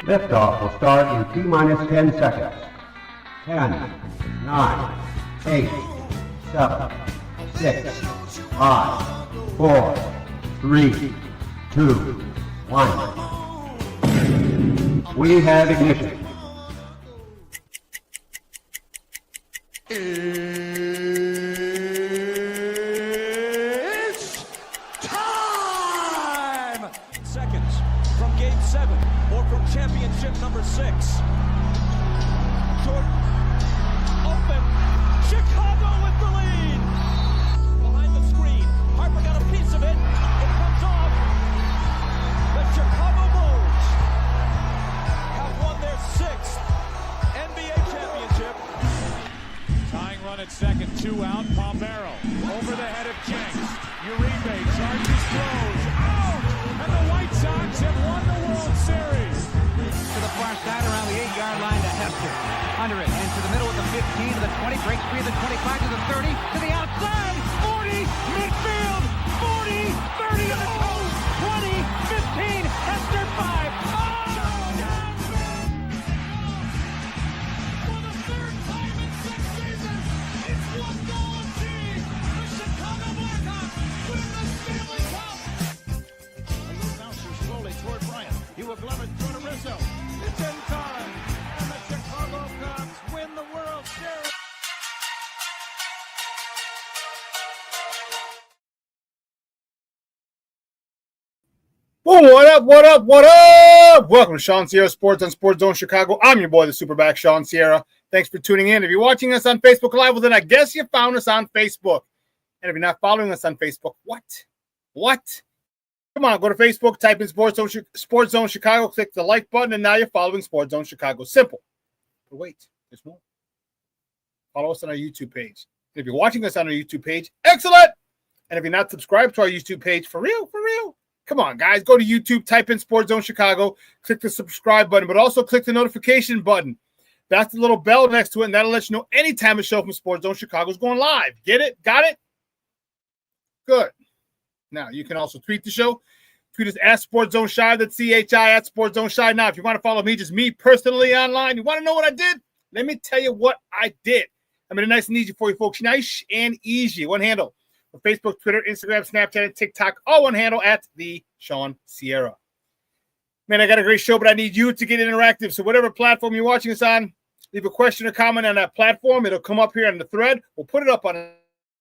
Liftoff will start in T-minus 10 seconds. 10, 9, 8, 7, 6, 5, 4, 3, 2, 1. We have ignition. It's time! Seconds from game 7 or from championship number 6. Jordan, open, Chicago with the lead! Behind the screen, Harper got a piece of it, it comes off. The Chicago Bulls have won their 6th NBA championship. Tying run at second, 2 out, Palmero over the head of Jenks. Uribe charges, throws, out! And the White Sox have won the World Series. To the far side around the 8-yard line to Hester. Under it, and to the middle of the 15, to the 20, break free of the 25, to the 30, to the outside, 40, midfield, 40, 30 to the coast, 20, 15, Hester 5. For the 3rd time in 6 seasons, it's one goal achieved. The Chicago Blackhawks win the Stanley Cup. A little bouncer slowly toward Bryant. He will glove it to Rizzo. It's in time, and the Chicago Cubs win the World Series. Boom, what up, what up, what up? Welcome to ShawnSierraSports on Sports Zone Chicago. I'm your boy, the SuperBack, Shawn Sierra. Thanks for tuning in. If you're watching us on Facebook Live, well, then I guess you found us on Facebook. And if you're not following us on Facebook, what? Come on, go to Facebook, type in Sports Zone Chicago, click the like button, and now you're following Sports Zone Chicago. Simple. But wait, there's more. Follow us on our YouTube page. And if you're watching us on our YouTube page, excellent. And if you're not subscribed to our YouTube page, for real, come on, guys. Go to YouTube, type in Sports Zone Chicago, click the subscribe button, but also click the notification button. That's the little bell next to it, and that'll let you know anytime a show from Sports Zone Chicago is going live. Get it? Got it? Good. Now, you can also tweet the show. Tweet us at Sports Zone Shy. That's CHI at Sports Zone Shy. Now, if you want to follow me, just me personally online, you want to know what I did? Let me tell you what I did. I made it nice and easy for you folks. Nice and easy. One handle. For Facebook, Twitter, Instagram, Snapchat, and TikTok. All one handle at the Shawn Sierra. Man, I got a great show, but I need you to get interactive. So whatever platform you're watching us on, leave a question or comment on that platform. It'll come up here on the thread. We'll put it up on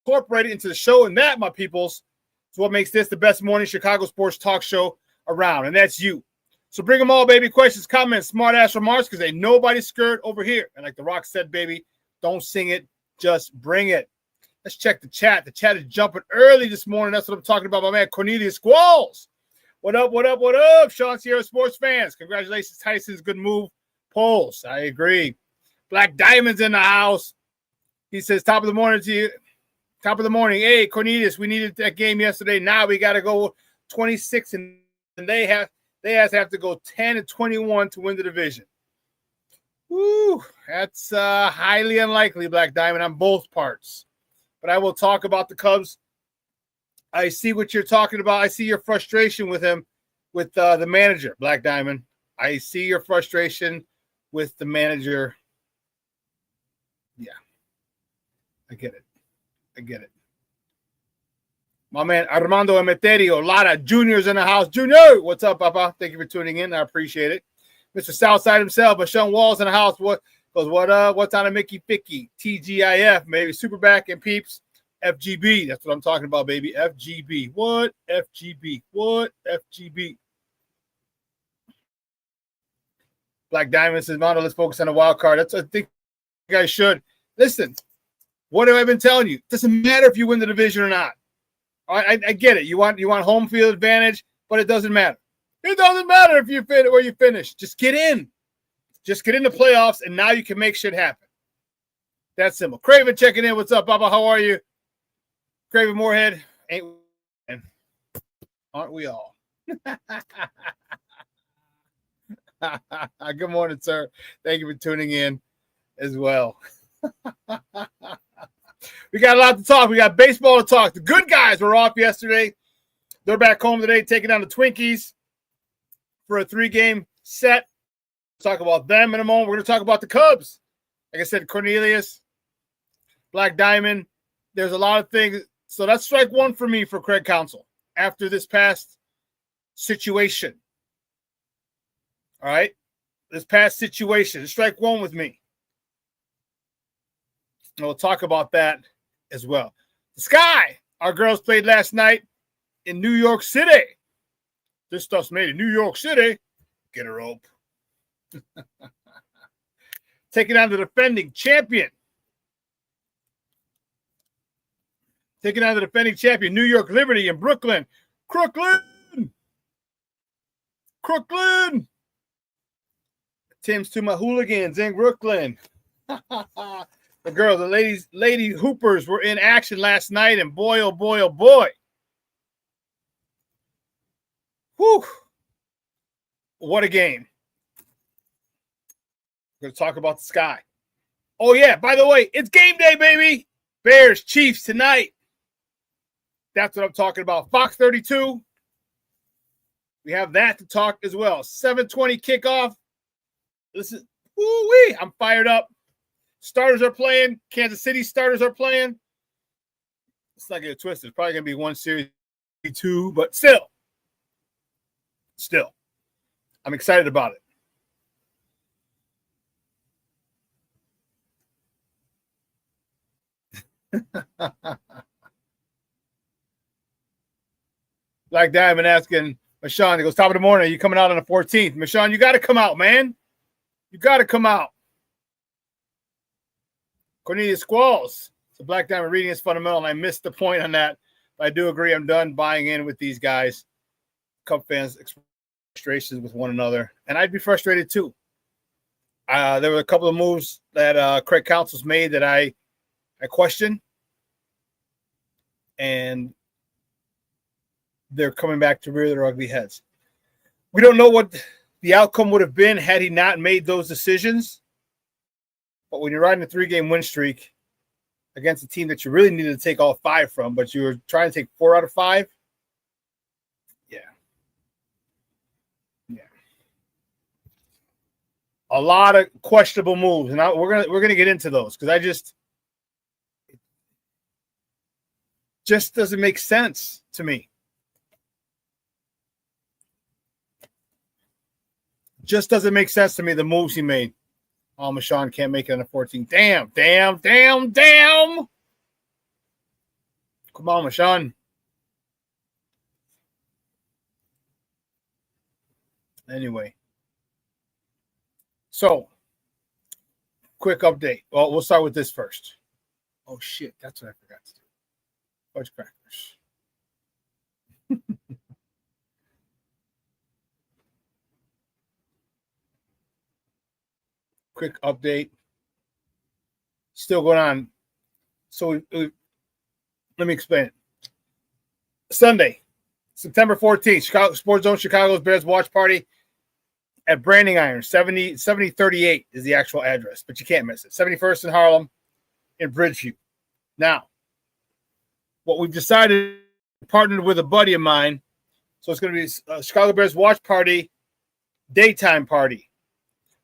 incorporate it into the show. And that, my peoples, is what makes this the best morning Chicago sports talk show around. And that's you. So bring them all, baby. Questions, comments, smart-ass remarks, because ain't nobody scared over here. And like The Rock said, baby, don't sing it, just bring it. Let's check the chat. The chat is jumping early this morning. That's what I'm talking about, my man Cornelius Squalls. What up, ShawnSierraSports fans? Congratulations, Tyson's good move. Polls, I agree. Black Diamond's in the house. He says, top of the morning to you. Top of the morning. Hey, Cornelius, we needed that game yesterday. Now we got to go 26, and they have to go 10-21 to win the division. Woo, that's highly unlikely, Black Diamond, on both parts. But I will talk about the Cubs. I see what you're talking about. I see your frustration with him, with the manager, Black Diamond. I see your frustration with the manager. Yeah, I get it. My man Armando Emeterio, Lara Jr.'s in the house. Junior, what's up, Papa? Thank you for tuning in. I appreciate it. Mr. Southside himself, but Sean Wall's in the house. What's on a Mickey Picky? TGIF, maybe SuperBack and Peeps. FGB. That's what I'm talking about, baby. FGB. What? FGB. Black Diamond says, Mondo, let's focus on the wild card. I think you guys should. Listen, what have I been telling you? It doesn't matter if you win the division or not. I get it. You want home field advantage, but it doesn't matter. It doesn't matter if you fit where you finish. Just get in. Just get in the playoffs, and now you can make shit happen. That's simple. Craven checking in. What's up, Papa? How are you? Craven Moorhead. Aren't we all? Good morning, sir. Thank you for tuning in as well. We got a lot to talk. We got baseball to talk. The good guys were off yesterday. They're back home today taking on the Twinkies for a 3-game set. talk about them in a moment. We're going to talk about the Cubs. Like I said, Cornelius, Black Diamond. There's a lot of things. So that's strike one for me for Craig Counsell after this past situation. All right? This past situation. Strike one with me. And we'll talk about that as well. The Sky. Our girls played last night in New York City. This stuff's made in New York City. Get a rope. Taking on the defending champion. Taking on the defending champion, New York Liberty in Brooklyn. Crooklyn! Tim's to my hooligans in Brooklyn. The girls, the lady Hoopers were in action last night, and boy, oh boy, oh boy. Whew. What a game. We're going to talk about the Sky. Oh, yeah, by the way, it's game day, baby. Bears, Chiefs tonight. That's what I'm talking about. Fox 32. We have that to talk as well. 7:20 kickoff. Listen, woo-wee, I'm fired up. Starters are playing. Kansas City starters are playing. Let's not get it twisted. It's probably going to be one series, two, but still. I'm excited about it. Black Diamond asking Shawn, he goes, top of the morning, are you coming out on the 14th? Shawn, you got to come out, man. You got to come out. Cornelius Squalls. So Black Diamond reading is fundamental, and I missed the point on that. But I do agree. I'm done buying in with these guys. Cub fans frustrations with one another, and I'd be frustrated too. There were a couple of moves that Craig Counsell's made that I questioned, and they're coming back to rear their ugly heads. We don't know what the outcome would have been had he not made those decisions. But when you're riding a 3-game win streak against a team that you really needed to take all 5 from, but you were trying to take 4 out of 5, yeah. A lot of questionable moves, and we're gonna get into those because it just doesn't make sense to me. Just doesn't make sense to me, the moves he made. Oh, Shawn can't make it on the 14th. Damn. Come on, Shawn. Anyway. So, quick update. Well, we'll start with this first. Oh, shit. That's what I forgot to do. Fudge crackers. Quick update. Still going on. So let me explain it. Sunday, September 14th, Chicago Sports Zone Chicago's Bears watch party at Branding Iron. 7038 is the actual address, but you can't miss it. 71st in Harlem in Bridgeview. Now, what we've decided, partnered with a buddy of mine, so it's going to be a Chicago Bears watch party, daytime party.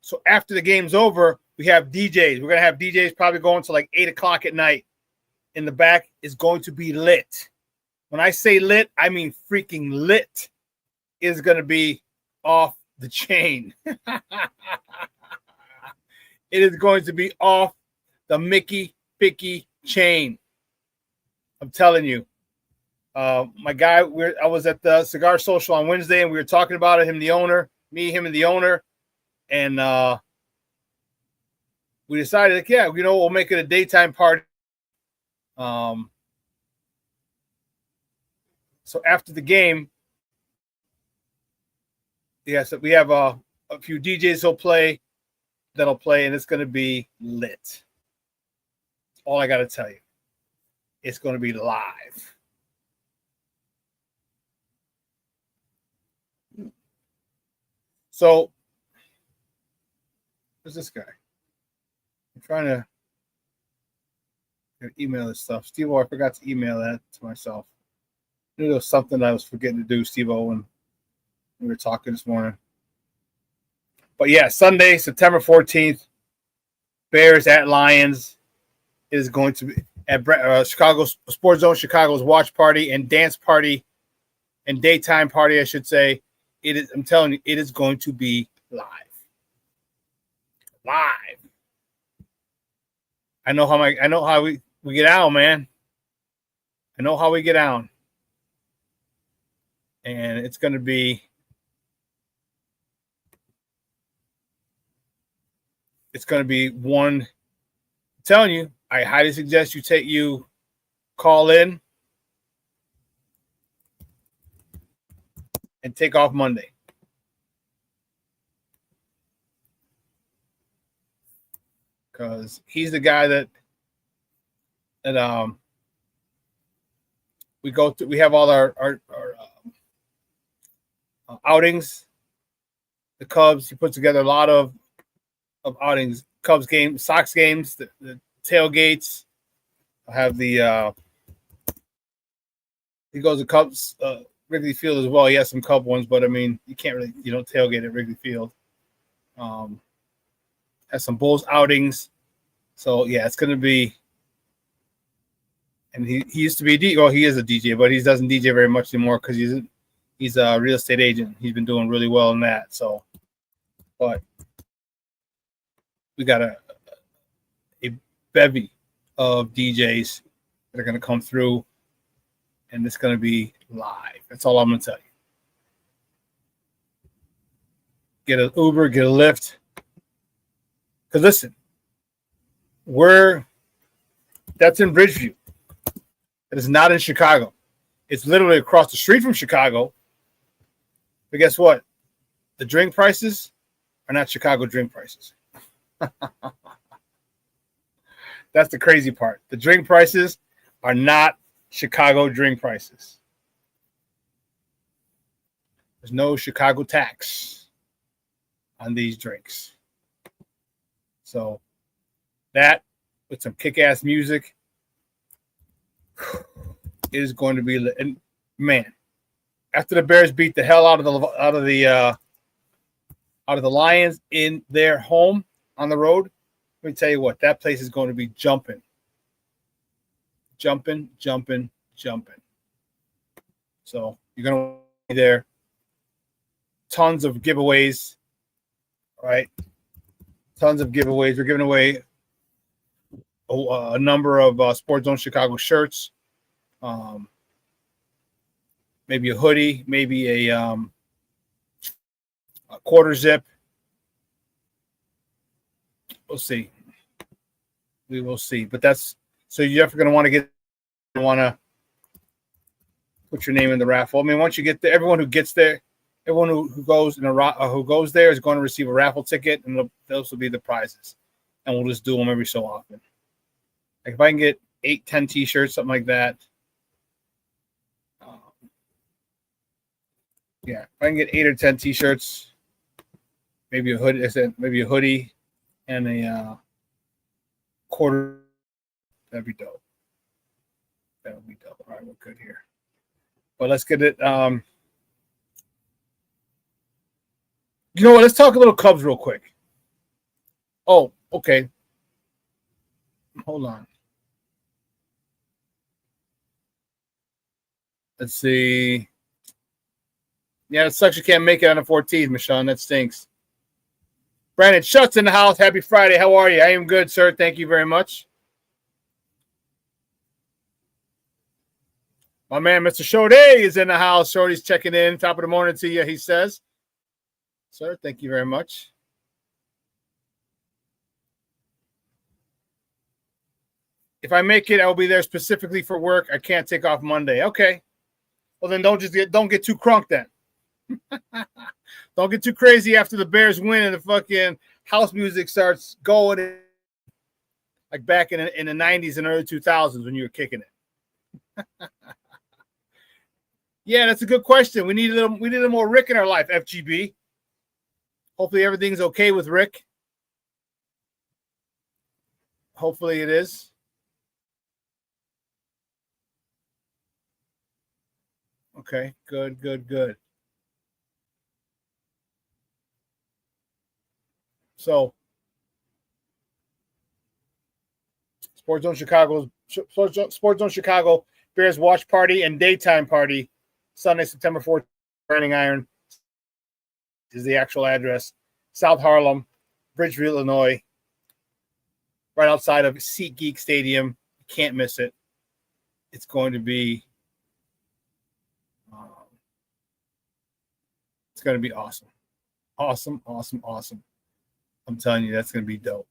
So after the game's over, we have DJs. We're going to have DJs probably going to like 8 o'clock at night. In the back is going to be lit. When I say lit, I mean freaking lit. It is going to be off the chain. It is going to be off the Mickey Picky chain. I'm telling you. My guy, I was at the Cigar Social on Wednesday, and we were talking about it, him and the owner. And we decided, we'll make it a daytime party. So after the game, so we have a few DJs that'll play, and it's going to be lit. That's all I got to tell you. It's going to be live. So, who's this guy? I'm trying to email this stuff. Steve-O, I forgot to email that to myself. I knew there was something I was forgetting to do, Steve-O, when we were talking this morning. But yeah, Sunday, September 14th, Bears at Lions is going to be at Chicago Sports Zone Chicago's watch party and dance party and daytime party, I should say. It is. I'm telling you, it is going to be live. Live. I know how we get out, man. I know how we get out. And it's going to be one. I'm telling you, I highly suggest you call in and take off Monday. Because he's the guy that we go through. We have all our outings. The Cubs. He puts together a lot of outings. Cubs games, Sox games, the tailgates. I have the he goes to Cubs Wrigley Field as well. He has some Cub ones, but I mean, you don't tailgate at Wrigley Field. Has some Bulls outings. So yeah, it's gonna be. And he used to be he is a DJ, but he doesn't DJ very much anymore because he's a real estate agent. He's been doing really well in that. So, but we got a bevy of DJs that are going to come through, and it's going to be live. That's all I'm going to tell you. Get an Uber, get a Lyft. Because listen, that's in Bridgeview. It is not in Chicago. It's literally across the street from Chicago. But guess what? The drink prices are not Chicago drink prices. That's the crazy part. The drink prices are not Chicago drink prices. There's no Chicago tax on these drinks. So that with some kick-ass music is going to be lit. And man, after the Bears beat the hell out of the Lions in their home on the road, let me tell you what, that place is going to be jumping. Jumping. So you're going to be there. Tons of giveaways, right? Tons of giveaways. We're giving away a number of Sports Zone Chicago shirts. Maybe a hoodie, maybe a quarter zip. We'll see. We will see. But that's so you're definitely going to want to put your name in the raffle. I mean, once you get there, everyone who gets there, everyone who goes who goes there is going to receive a raffle ticket, and those will be the prizes. And we'll just do them every so often. Like if I can get 8, 10 T-shirts, something like that. Yeah, if I can get 8 or 10 T-shirts, maybe a hoodie, and a quarter. That'd be dope. That would be dope. All right, we're good here. But let's get it. You know what? Let's talk a little Cubs real quick. Oh, okay. Hold on. Let's see. Yeah, it sucks you can't make it on the 14th, Michonne. That stinks. Brandon Shutt's in the house. Happy Friday. How are you? I am good, sir. Thank you very much. My man, Mr. Shode, is in the house. Shode's checking in. Top of the morning to you, he says. Sir, thank you very much. If I make it, I will be there specifically for work. I can't take off Monday. Okay. Well, then don't get too crunk then. Don't get too crazy after the Bears win and the fucking house music starts going like back in the 90s and early 2000s when you were kicking it. Yeah, that's a good question. We need a little more Rick in our life, FGB. Hopefully everything's okay with Rick. Hopefully it is. Okay, good. So, Sports Zone Chicago Bears watch party and daytime party, Sunday, September 4th. Burning Iron is the actual address. South Harlem, Bridgeville, Illinois, right outside of SeatGeek Stadium. You can't miss it. It's going to be awesome. Awesome. I'm telling you, that's going to be dope.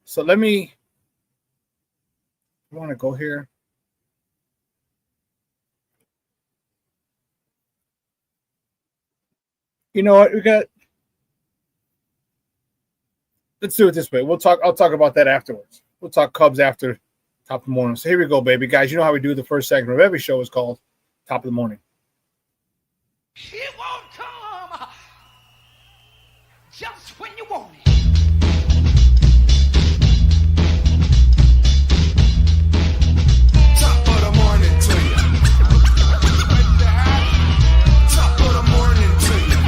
So I want to go here. You know what? Let's do it this way. I'll talk about that afterwards. We'll talk Cubs after top of the morning. So here we go, baby. Guys, you know how we do the first segment of every show is called Top of the Morning. It won't come just when you want it. Top of the morning to you. Top of the morning to you.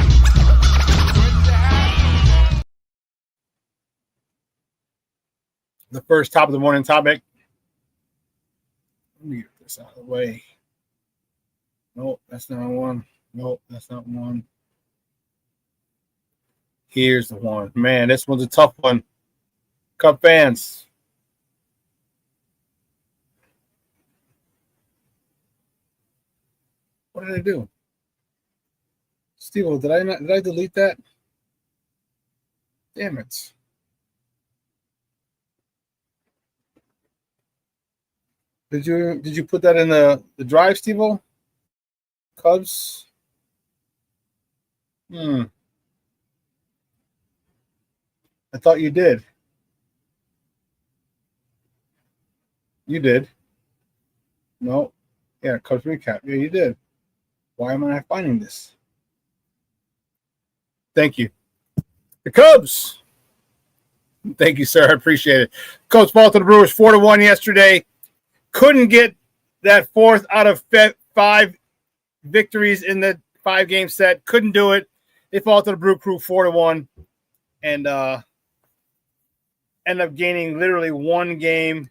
The first top of the morning topic. Let me get this out of the way. Nope, that's not one. Nope, that's not one. Here's the one. Man, this one's a tough one. Cub fans. What did I do? Steve, did I delete that? Damn it. Did you put that in the drive, Steve? Cubs? I thought you did. You did. No. Yeah, Cubs recap. Yeah, you did. Why am I not finding this? Thank you. The Cubs. Thank you, sir. I appreciate it. Cubs fall to the Brewers 4-1 yesterday. Couldn't get that fourth out of 5 victories in the 5-game set. Couldn't do it. They fall to the Brew Crew 4-1 and end up gaining literally 1 game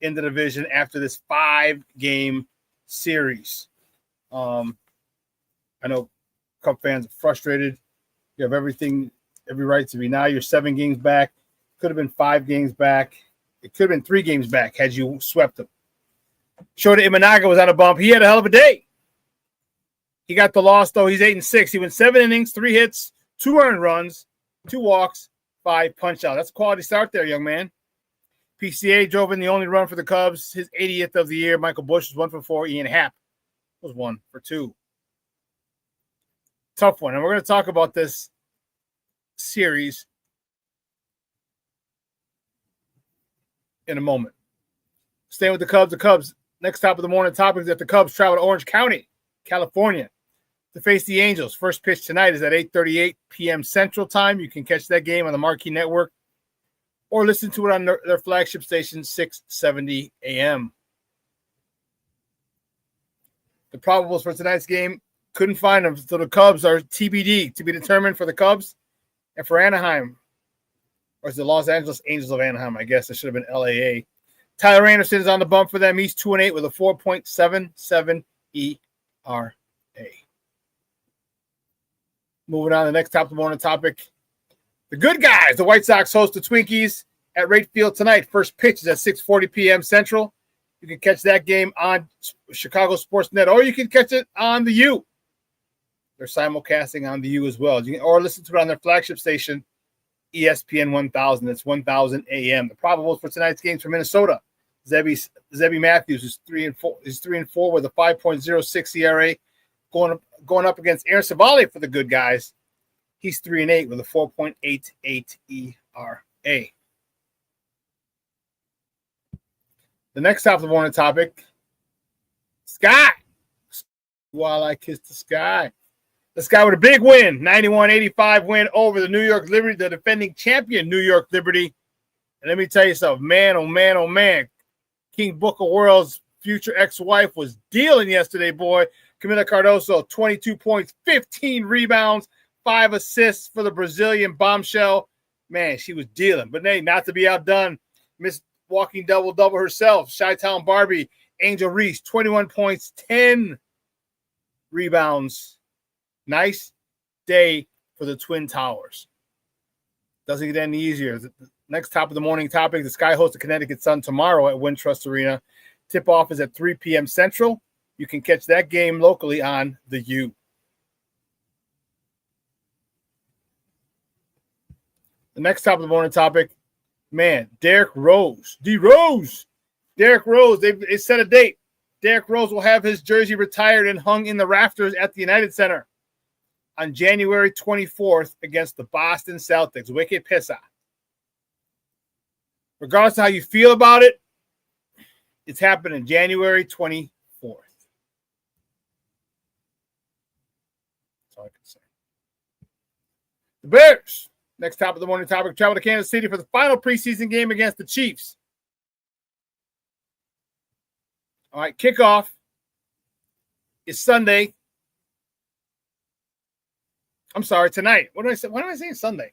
in the division after this 5-game series. I know Cub fans are frustrated. You have every right to be. Now you're 7 games back. Could have been 5 games back. It could have been 3 games back had you swept them. Shota Imanaga was on a bump. He had a hell of a day. He got the loss, though. He's 8-6. He went 7 innings, 3 hits, 2 earned runs, 2 walks, 5 punch-outs. That's a quality start there, young man. PCA drove in the only run for the Cubs, his 80th of the year. Michael Busch was 1 for 4. Ian Happ was 1 for 2. Tough one. And we're going to talk about this series in a moment. Staying with the Cubs, next top of the morning topic is that the Cubs travel to Orange County, California, to face the Angels. First pitch tonight is at 8:38 p.m. Central Time. You can catch that game on the Marquee Network or listen to it on their flagship station, 670 a.m. The probables for tonight's game, couldn't find them. So the Cubs are TBD, to be determined for the Cubs and for Anaheim. Or is it Los Angeles Angels of Anaheim? I guess it should have been LAA. Tyler Anderson is on the bump for them. He's 2-8 with a 4.77 ERA. Moving on to the next top of the morning topic. The good guys, the White Sox host the Twinkies at Wright Field tonight. First pitch is at 6:40 p.m. Central. You can catch that game on Chicago Sports Net, or you can catch it on the U. They're simulcasting on the U as well. Or listen to it on their flagship station, ESPN 1000. That's 1000 a.m. The probables for tonight's games for Minnesota. Zebby Matthews is 3-4. He's 3-4 with a 5.06 ERA. Going up against Aaron Savali for the good guys. He's 3-8 with a 4.88 ERA. The next top of the morning topic, Sky. While I kiss the sky. The Sky with a big win, 91-85 win over the New York Liberty, the defending champion New York Liberty. And let me tell you something, man, oh man, oh man. King Booker World's future ex-wife was dealing yesterday, boy. Camila Cardoso, 22 points, 15 rebounds, 5 assists for the Brazilian bombshell. Man, she was dealing. But hey, not to be outdone, Miss Walking Double-Double herself, Chi-Town Barbie, Angel Reese, 21 points, 10 rebounds. Nice day for the Twin Towers. Doesn't get any easier. The next top of the morning topic, the Sky hosts the Connecticut Sun tomorrow at Wintrust Arena. Tip-off is at 3 p.m. Central. You can catch that game locally on the U. The next top of the morning topic, man, Derrick Rose. Derrick Rose, they set a date. Derrick Rose will have his jersey retired and hung in the rafters at the United Center on January 24th against the Boston Celtics. Wicked pissa. Regardless of how you feel about it, it's happening January 24th. That's all I can say. The Bears, next top of the morning topic, travel to Kansas City for the final preseason game against the Chiefs. All right, kickoff is Sunday. I'm sorry, tonight. What did I say? Why am I saying Sunday?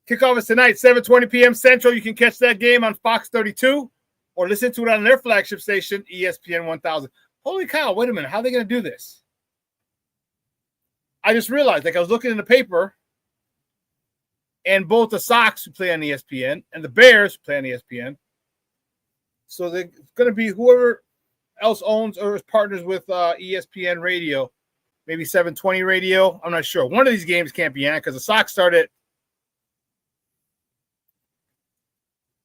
Kickoff is tonight, 7:20 p.m. Central. You can catch that game on Fox 32 or listen to it on their flagship station, ESPN 1000. Holy cow, wait a minute. How are they going to do this? I just realized, I was looking in the paper, and both the Sox who play on ESPN and the Bears who play on ESPN. So they're going to be whoever else owns or is partners with ESPN Radio. Maybe 720 radio. I'm not sure. One of these games can't be on because the Sox start at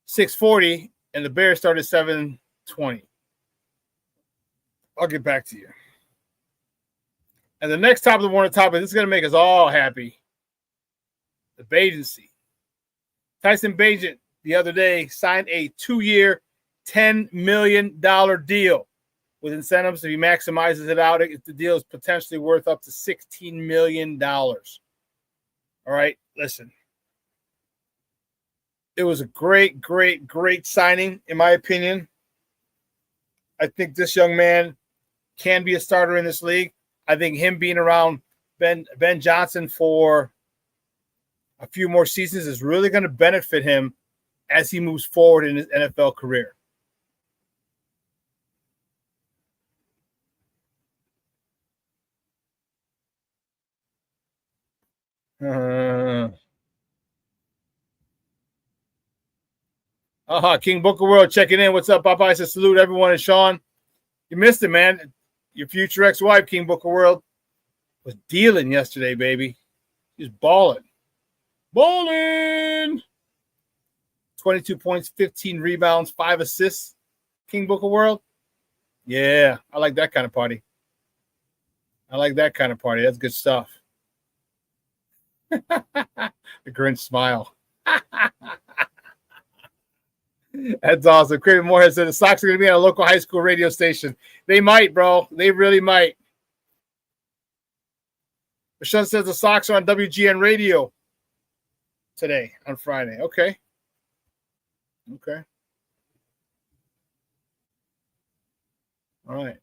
6:40 and the Bears start at 7:20. I'll get back to you. And the next top of the morning topic, this is going to make us all happy. The Bagency. Tyson Bagent the other day signed a 2-year, $10 million deal. With incentives, if he maximizes it out, the deal is potentially worth up to $16 million. All right, listen. It was a great signing, in my opinion. I think this young man can be a starter in this league. I think him being around Ben Johnson for a few more seasons is really going to benefit him as he moves forward in his NFL career. King Booker World checking in. What's up, Popeye? Says salute everyone. And Shawn, you missed it, man. Your future ex-wife, King Booker World, was dealing yesterday, baby. She's balling. 22 points, 15 rebounds, 5 assists. King Booker World. Yeah, I like that kind of party. That's good stuff. The Grinch smile. That's awesome. Craven Moorhead said the Sox are going to be on a local high school radio station. They might, bro. They really might. Michelle says the Sox are on WGN radio today on Friday. Okay. All right.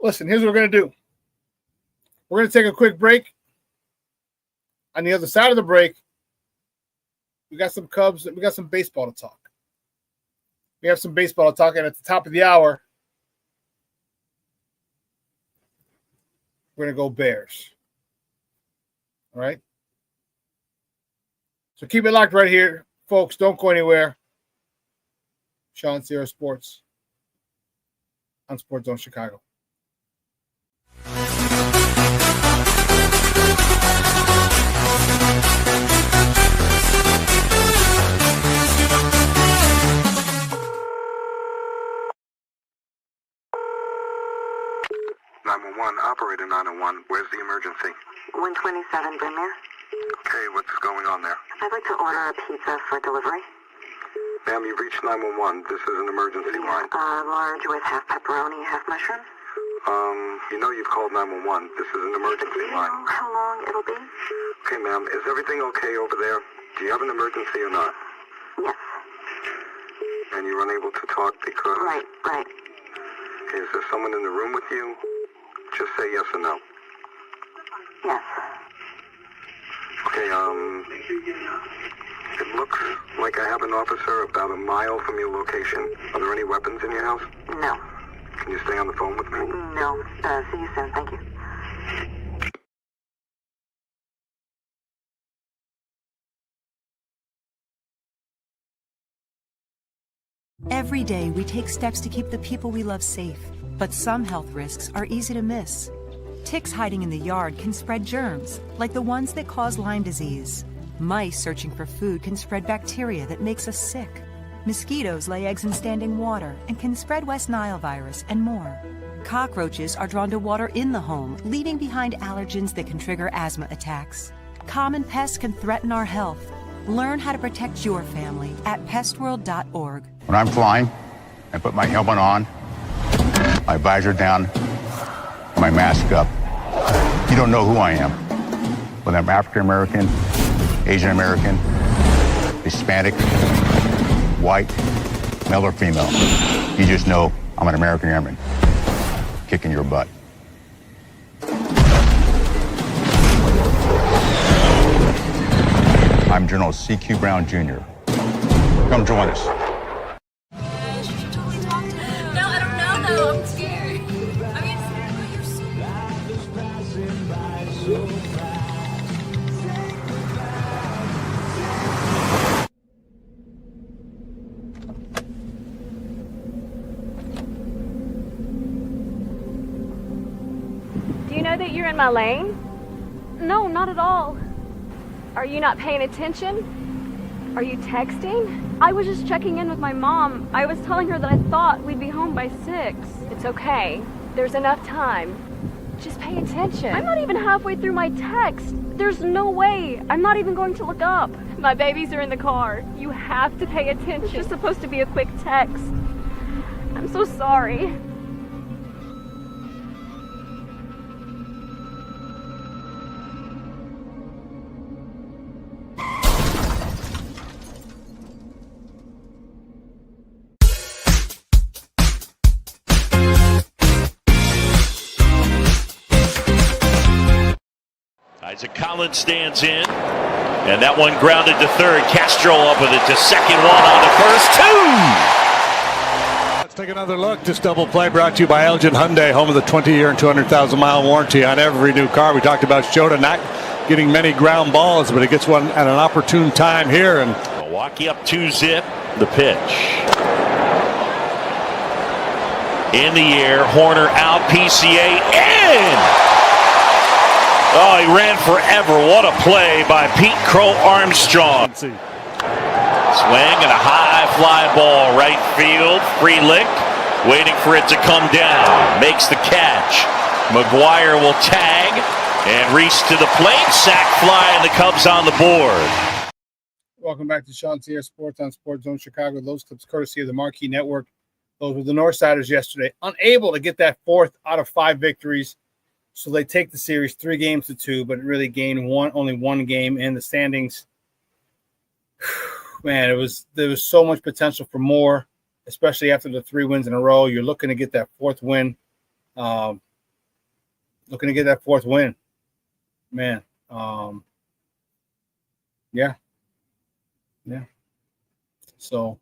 Listen, here's what we're going to do. We're going to take a quick break. On the other side of the break, we got some Cubs. We got some baseball to talk. We have some baseball to talk. And at the top of the hour, we're going to go Bears. All right? So keep it locked right here, folks. Don't go anywhere. ShawnSierraSports on Sports Zone Chicago. Operator 901, where's the emergency? 127 Brymere. Okay, what's going on there? I'd like to order a pizza for delivery. Ma'am, you've reached 911. This is an emergency line. Large with half pepperoni, half mushroom. You know you've called 911. This is an emergency Do you line. know how long it'll be? Okay, ma'am, is everything okay over there? Do you have an emergency or not? Yes. and you're unable to talk because... Right. Is there someone in the room with you? Just say yes or no. Yes. Okay, it looks like I have an officer about a mile from your location. Are there any weapons in your house? No. Can you stay on the phone with me? No. See you soon. Thank you. Every day, we take steps to keep the people we love safe, but some health risks are easy to miss. Ticks hiding in the yard can spread germs, like the ones that cause Lyme disease. Mice searching for food can spread bacteria that makes us sick. Mosquitoes lay eggs in standing water and can spread West Nile virus and more. Cockroaches are drawn to water in the home, leaving behind allergens that can trigger asthma attacks. Common pests can threaten our health. Learn how to protect your family at pestworld.org. When I'm flying, I put my helmet on, my visor down, my mask up. You don't know who I am. Whether I'm African American, Asian American, Hispanic, white, male or female. You just know I'm an American airman kicking your butt. I'm General C.Q. Brown Jr. Come join us. No, I don't know though. I'm scared. I mean, you're so... Do you know that you're in my lane? No, not at all. Are you not paying attention? Are you texting? I was just checking in with my mom. I was telling her that I thought we'd be home by 6. It's okay. There's enough time. Just pay attention. I'm not even halfway through my text. There's no way. I'm not even going to look up. My babies are in the car. You have to pay attention. It's just supposed to be a quick text. I'm so sorry. Isaac Collins stands in, and that one grounded to third. Castro up with it to second, one on the first, two! Let's take another look. This double play brought to you by Elgin Hyundai, home of the 20-year and 200,000-mile warranty on every new car. We talked about Shota not getting many ground balls, but he gets one at an opportune time here. And Milwaukee up 2-zip, the pitch. In the air, Horner out, PCA in! Oh, he ran forever. What a play by Pete Crow Armstrong. Swing and a high fly ball, right field. Frelick waiting for it to come down. Makes the catch. McGuire will tag and Reese to the plate. Sack fly and the Cubs on the board. Welcome back to ShawnSierraSports on Sports Zone Chicago. Those clips courtesy of the Marquee Network. Those were the Northsiders yesterday. Unable to get that 4th out of 5 victories. So they take the series 3-2, but really gain only one game in the standings. Man, there was so much potential for more, especially after the 3 wins in a row. You're looking to get that 4th win. Man. Yeah. So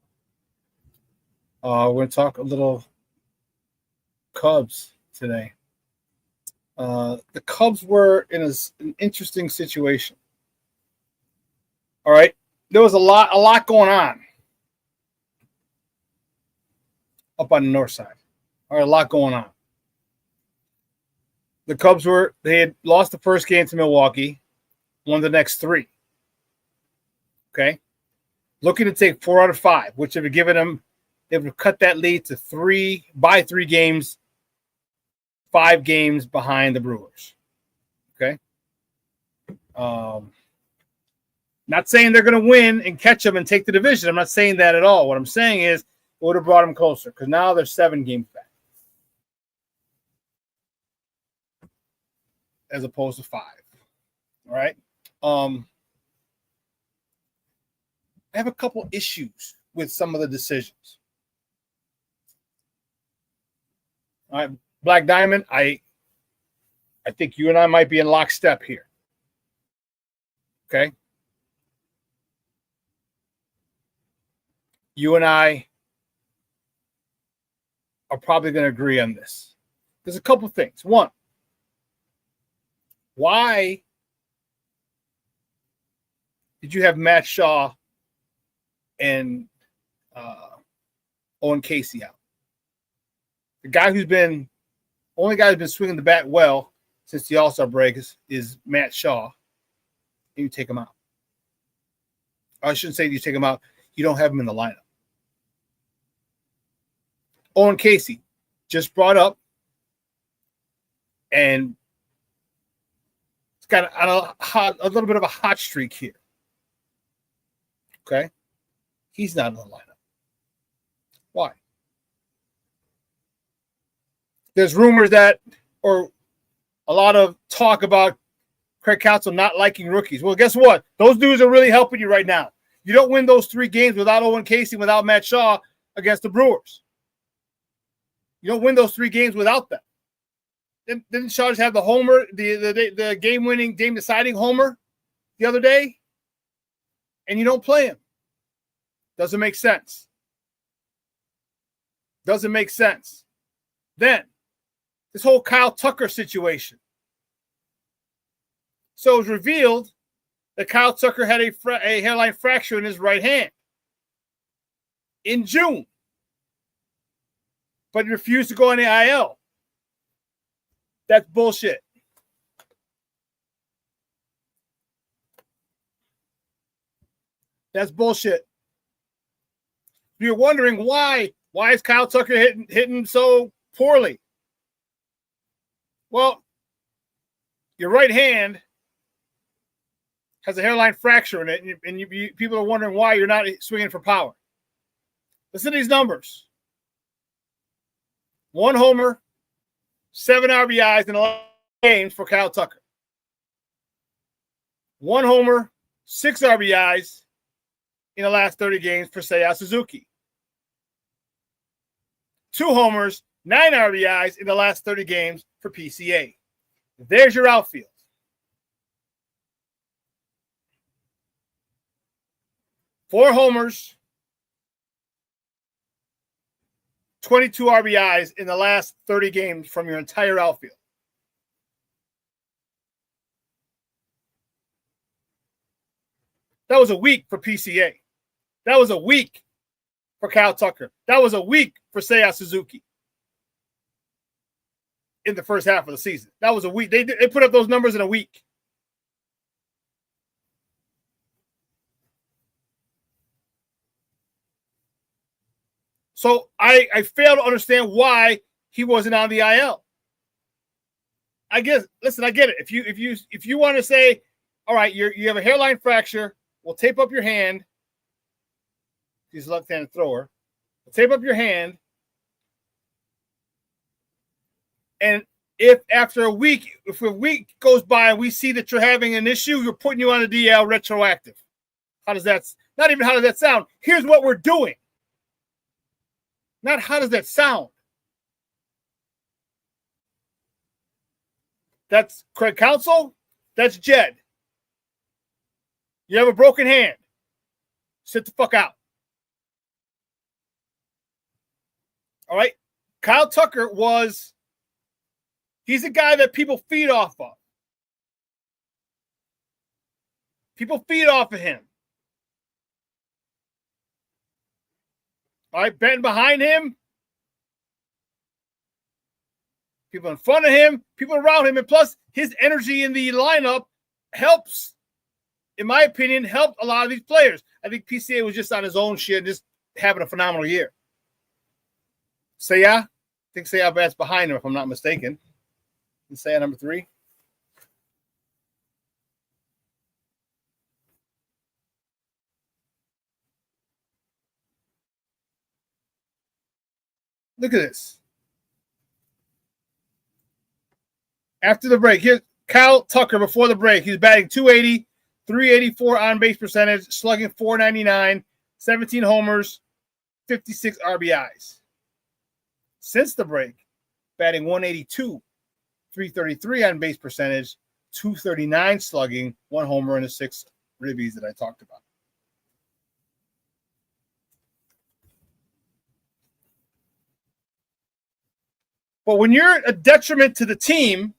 we're going to talk a little Cubs today. The Cubs were in an interesting situation. All right. There was a lot going on up on the north side. All right, a lot going on. The Cubs they had lost the first game to Milwaukee, won the next 3. Okay. Looking to take 4 out of 5, which would have given them, they would have cut that lead to 3 games. 5 games behind the Brewers. Okay. Not saying they're going to win and catch them and take the division. I'm not saying that at all. What I'm saying is it would have brought them closer because now they're 7 games back as opposed to 5. All right. I have a couple issues with some of the decisions. All right, Black Diamond, I think you and I might be in lockstep here. Okay? You and I are probably going to agree on this. There's a couple things. One, why did you have Matt Shaw and Owen Casey out? The only guy who's been swinging the bat well since the All-Star break is Matt Shaw. And you take him out. I shouldn't say you take him out. You don't have him in the lineup. Owen Casey just brought up, and it's got a little bit of a hot streak here. Okay? He's not in the lineup. Why? There's rumors or a lot of talk about Craig Counsell not liking rookies. Well, guess what? Those dudes are really helping you right now. You don't win those 3 games without Owen Casey, without Matt Shaw against the Brewers. You don't win those 3 games without them. Didn't Shaw just have the homer, the game-winning, game-deciding homer the other day? And you don't play him. Doesn't make sense. Doesn't make sense. Then, this whole Kyle Tucker situation. So it was revealed that Kyle Tucker had a hairline fracture in his right hand in June, but he refused to go on the IL. That's bullshit. That's bullshit. You're wondering why is Kyle Tucker hitting so poorly? Well, your right hand has a hairline fracture in it, and people are wondering why you're not swinging for power. Listen to these numbers. 1 homer, 7 RBIs in 11 games for Kyle Tucker. 1 homer, 6 RBIs in the last 30 games for Seiya Suzuki. 2 homers, 9 RBIs in the last 30 games for PCA. There's your outfield. Four homers, 22 RBIs in the last 30 games from your entire outfield. That was a week for PCA. That was a week for Kyle Tucker. That was a week for Seiya Suzuki in the first half of the season. That was a week. They put up those numbers in a week. So I fail to understand why he wasn't on the IL. I guess, listen, I get it. If you want to say, all right, you have a hairline fracture, we'll tape up your hand. He's a left-handed thrower. We'll tape up your hand. And if after a week goes by and we see that you're having an issue, you're putting you on the DL retroactive. How does that sound? Here's what we're doing. Not how does that sound? That's Craig Counsell. That's Jed. You have a broken hand. Sit the fuck out. All right? Kyle Tucker he's a guy that people feed off of. People feed off of him. All right, betting behind him. People in front of him, people around him, and plus his energy in the lineup helps, in my opinion, helped a lot of these players. I think PCA was just on his own shit and just having a phenomenal year. Seiya, I think Seiya bats behind him if I'm not mistaken. Seiya number 3. Look at this. After the break, here's Kyle Tucker before the break. He's batting 280, 384 on base percentage, slugging 499, 17 homers, 56 RBIs. Since the break, batting 182, 333 on base percentage, 239 slugging, 1 homer, and a 6 ribbies that I talked about. But when you're a detriment to the team,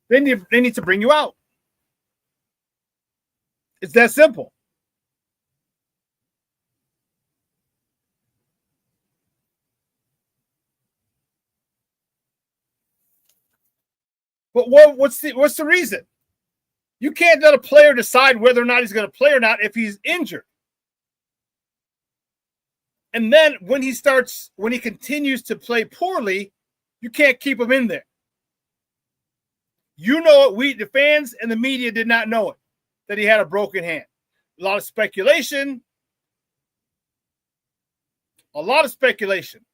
they need to bring you out. It's that simple. But what's the reason? You can't let a player decide whether or not he's going to play or not if he's injured. And then when he continues to play poorly, you can't keep him in there. You know it. The fans and the media did not know it, that he had a broken hand. A lot of speculation. A lot of speculation.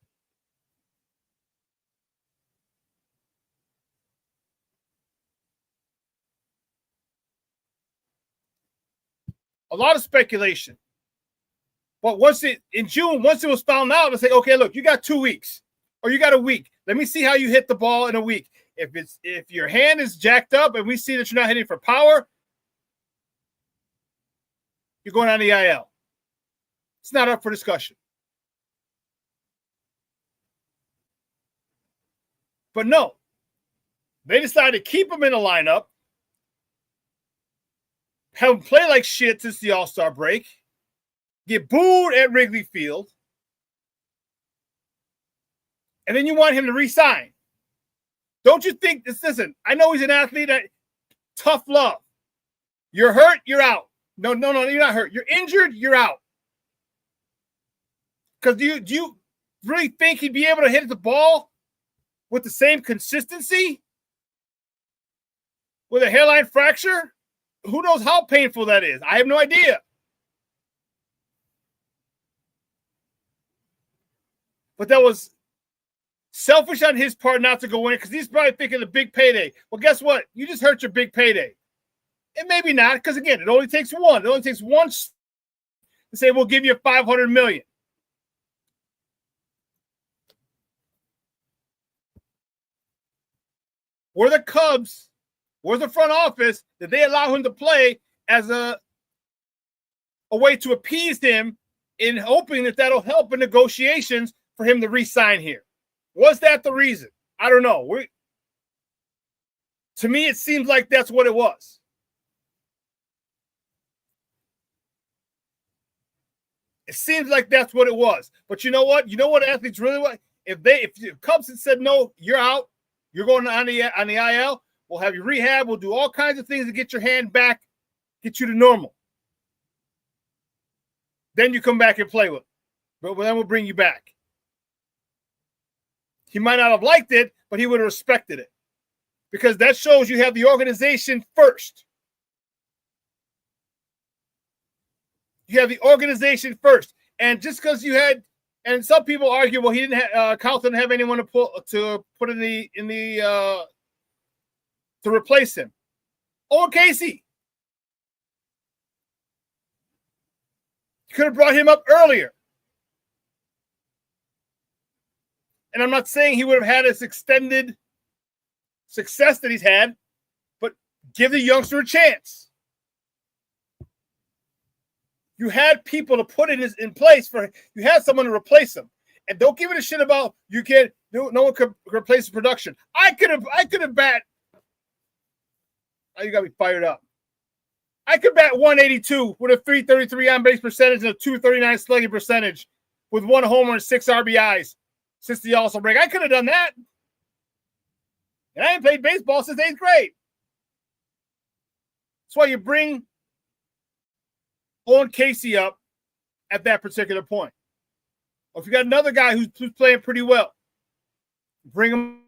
A lot of speculation. But in June, once it was found out, it's like, okay, look, you got 2 weeks or you got a week. Let me see how you hit the ball in a week. If your hand is jacked up and we see that you're not hitting for power, you're going on the IL. It's not up for discussion. But no, they decided to keep him in the lineup, have him play like shit since the All-Star break, get booed at Wrigley Field, and then you want him to re-sign. Don't you think this isn't? I know he's an athlete. Tough love. You're hurt, you're out. No, you're not hurt. You're injured, you're out. Because do you really think he'd be able to hit the ball with the same consistency? With a hairline fracture? Who knows how painful that is? I have no idea. But that was selfish on his part not to go in because he's probably thinking the big payday. Well, guess what? You just hurt your big payday. And maybe not, because again, it only takes one. It only takes one to say we'll give you $500 million. We're the Cubs. We're the front office. Did they allow him to play as a way to appease him in hoping that that'll help in negotiations for him to re-sign here? Was that the reason? I don't know. To me, it seems like that's what it was. It seems like that's what it was. But you know what? You know what athletes really want? If the Cubs had said, no, you're out, you're going on the IL, we'll have you rehab, we'll do all kinds of things to get your hand back, get you to normal. Then you come back and play with it. But then we'll bring you back. He might not have liked it, but he would have respected it. Because that shows you have the organization first. You have the organization first. And just because you had, and some people argue, well, he didn't have, Kyle didn't have anyone to put in the to replace him. Owen Casey. You could have brought him up earlier. And I'm not saying he would have had this extended success that he's had, but give the youngster a chance. You had people to put in place for. You had someone to replace him, and don't give it a shit about you can't. No one could replace the production. I could have bat. Oh, you got me fired up. I could bat 182 with a 333 on base percentage and a 239 slugging percentage with 1 homer and 6 RBIs since the All-Star break. I could have done that. And I ain't played baseball since 8th grade. That's why you bring Owen Casey up at that particular point. Or if you got another guy who's playing pretty well, bring him.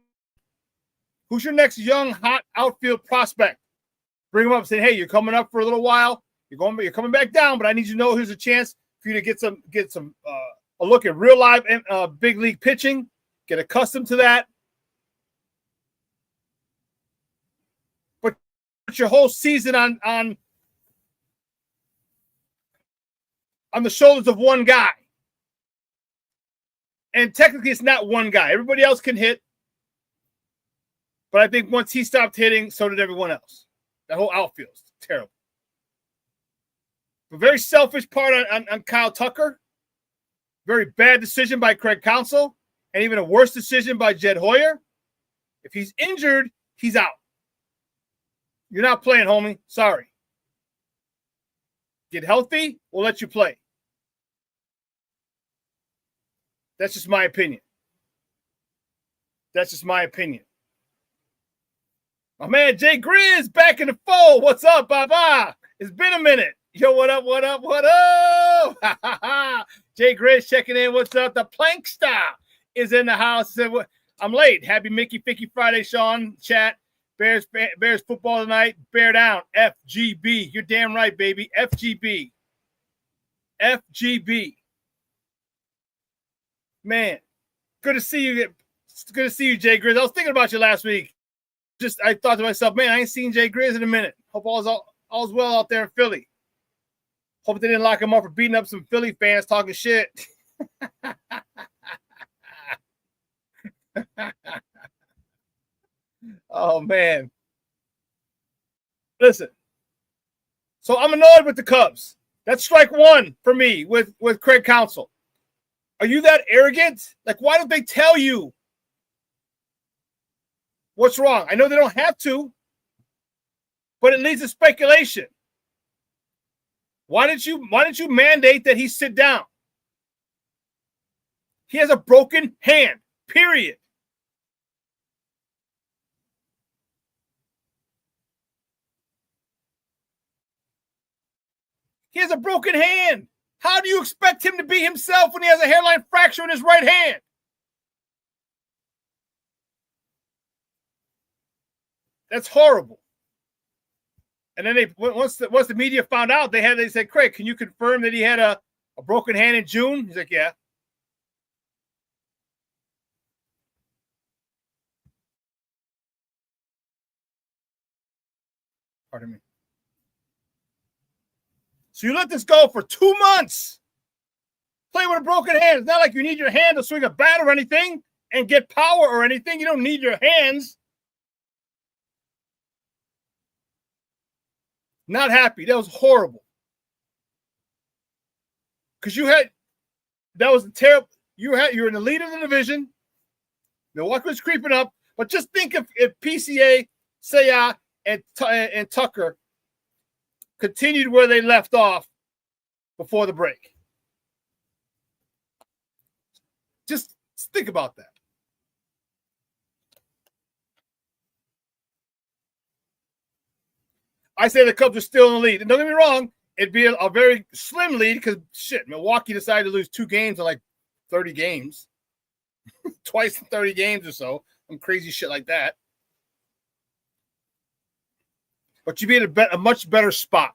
Who's your next young, hot outfield prospect? Bring him up and say, hey, you're coming up for a little while. You're coming back down, but I need you to know here's a chance for you to get a look at real live big league pitching. Get accustomed to that. But your whole season on the shoulders of one guy. And technically, it's not one guy. Everybody else can hit. But I think once he stopped hitting, so did everyone else. That whole outfield is terrible. A very selfish part on Kyle Tucker. Very bad decision by Craig Counsell. And even a worse decision by Jed Hoyer. If he's injured, he's out. You're not playing, homie. Sorry. Get healthy, we'll let you play. That's just my opinion. That's just my opinion. My man Jay Grizz back in the fold. What's up, Baba? It's been a minute. Yo, what up, what up, what up? Jay Grizz checking in. What's up? The Plankster is in the house. I'm late. Happy Mickey Ficky Friday, Shawn. Chat. Bears football tonight. Bear down. FGB. You're damn right, baby. FGB. FGB. Man, good to see you. Good to see you, Jay Grizz. I was thinking about you last week. I thought to myself, man, I ain't seen Jay Grizz in a minute. Hope all's well out there in Philly. Hope they didn't lock him up for beating up some Philly fans talking shit. Oh, man. Listen. So I'm annoyed with the Cubs. That's strike one for me with Craig Counsell. Are you that arrogant? Like, why don't they tell you what's wrong? I know they don't have to, but it leads to speculation. Why didn't you mandate that he sit down? He has a broken hand, period. He has a broken hand. How do you expect him to be himself when he has a hairline fracture in his right hand? That's horrible. And then once the media found out, they said, Craig, can you confirm that he had a broken hand in June? He's like, yeah. Pardon me. So you let this go for 2 months. Play with a broken hand. It's not like you need your hand to swing a bat or anything and get power or anything. You don't need your hands. Not happy. That was horrible. Because that was terrible. You're in the lead of the division. Milwaukee was creeping up. But just think if PCA, Seiya, and Tucker continued where they left off before the break. Just think about that. I say the Cubs are still in the lead. And don't get me wrong, it'd be a very slim lead because, Milwaukee decided to lose 2 games in like 30 games. Twice in 30 games or so. Some crazy shit like that. But you'd be in a much better spot.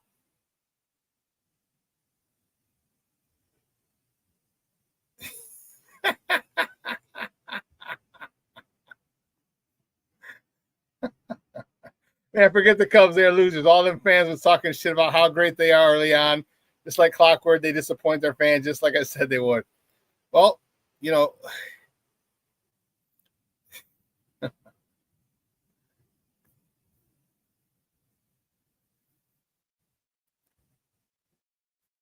Man, forget the Cubs. They're losers. All them fans was talking shit about how great they are early on. Just like clockwork, they disappoint their fans just like I said they would. Well,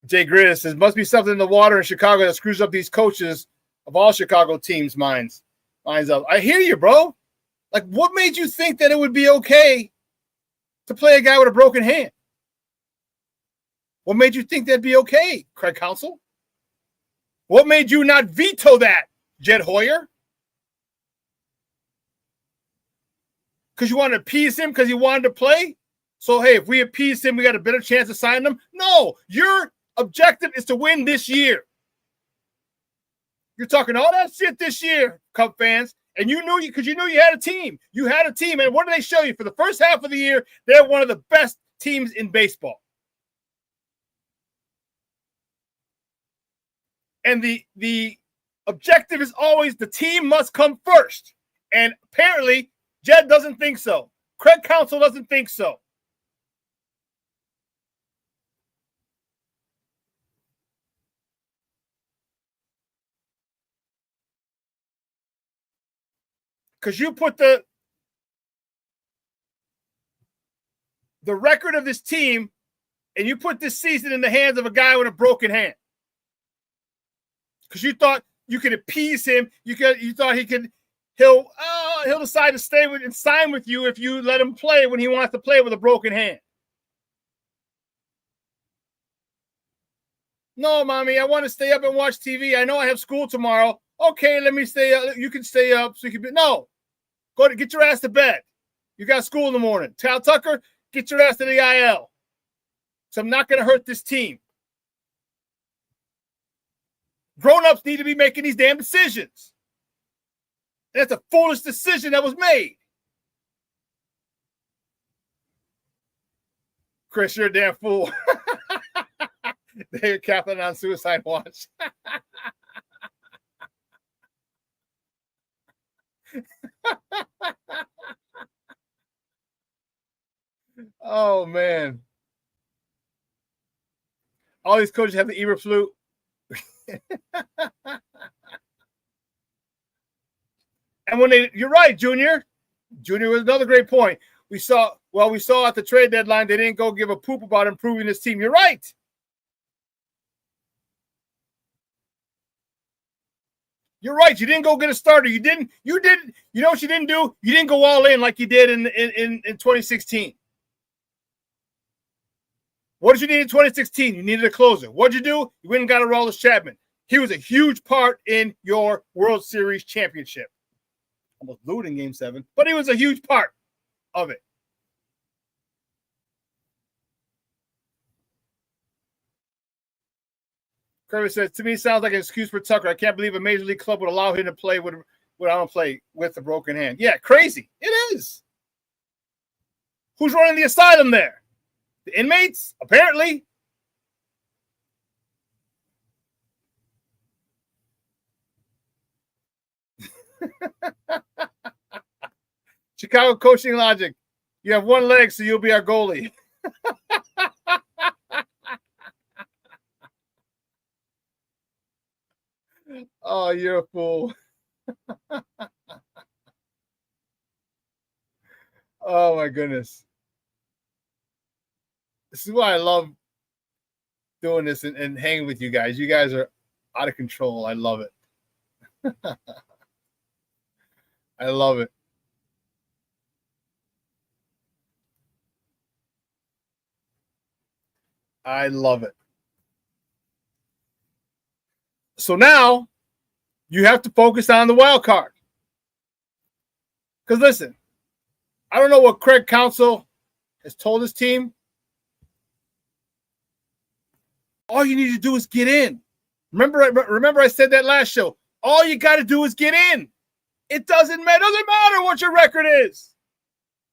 Jay Grizz says, must be something in the water in Chicago that screws up these coaches of all Chicago teams' minds up. I hear you, bro. Like, what made you think that it would be okay to play a guy with a broken hand? What made you think that'd be okay, Craig Counsell? What made you not veto that, Jed Hoyer? Because you wanted to appease him because he wanted to play? So, hey, if we appease him, we got a better chance of signing him? No, your objective is to win this year. You're talking all that shit this year, Cub fans, and you knew you had a team. You had a team, and what did they show you? For the first half of the year, they're one of the best teams in baseball. And the objective is always the team must come first. And apparently, Jed doesn't think so. Craig Counsell doesn't think so. because you put the record of this team and you put this season in the hands of a guy with a broken hand. Because you thought you could appease him. You thought he'll decide to stay with and sign with you if you let him play when he wants to play with a broken hand. No, mommy, I want to stay up and watch TV. I know I have school tomorrow. Okay, let me stay up. You can stay up so you can be. No, get your ass to bed. You got school in the morning. Kyle Tucker, get your ass to the IL. So I'm not going to hurt this team. Grown-ups need to be making these damn decisions. And that's a foolish decision that was made. Chris, you're a damn fool. They're capping on suicide watch. Oh, man. All these coaches have the Eber flu. And you're right, Junior. Junior was another great point. We saw at the trade deadline, they didn't go give a poop about improving this team. You're right. You're right. You didn't go get a starter. You know what you didn't do? You didn't go all in like you did in 2016. What did you need in 2016? You needed a closer. What did you do? You went and got a Aroldis Chapman. He was a huge part in your World Series championship. Almost blew it in Game 7, but he was a huge part of it. Kirby says, to me, it sounds like an excuse for Tucker. I can't believe a major league club would allow him to play with a broken hand. Yeah, crazy. It is. Who's running the asylum there? The inmates? Apparently. Chicago coaching logic. You have one leg, so you'll be our goalie. Oh, you're a fool. Oh, my goodness. This is why I love doing this and hanging with you guys. You guys are out of control. I love it. I love it. I love it. So now you have to focus on the wild card. Because listen, I don't know what Craig Counsell has told his team. All you need to do is get in. Remember I said that last show. All you got to do is get in. It doesn't matter what your record is.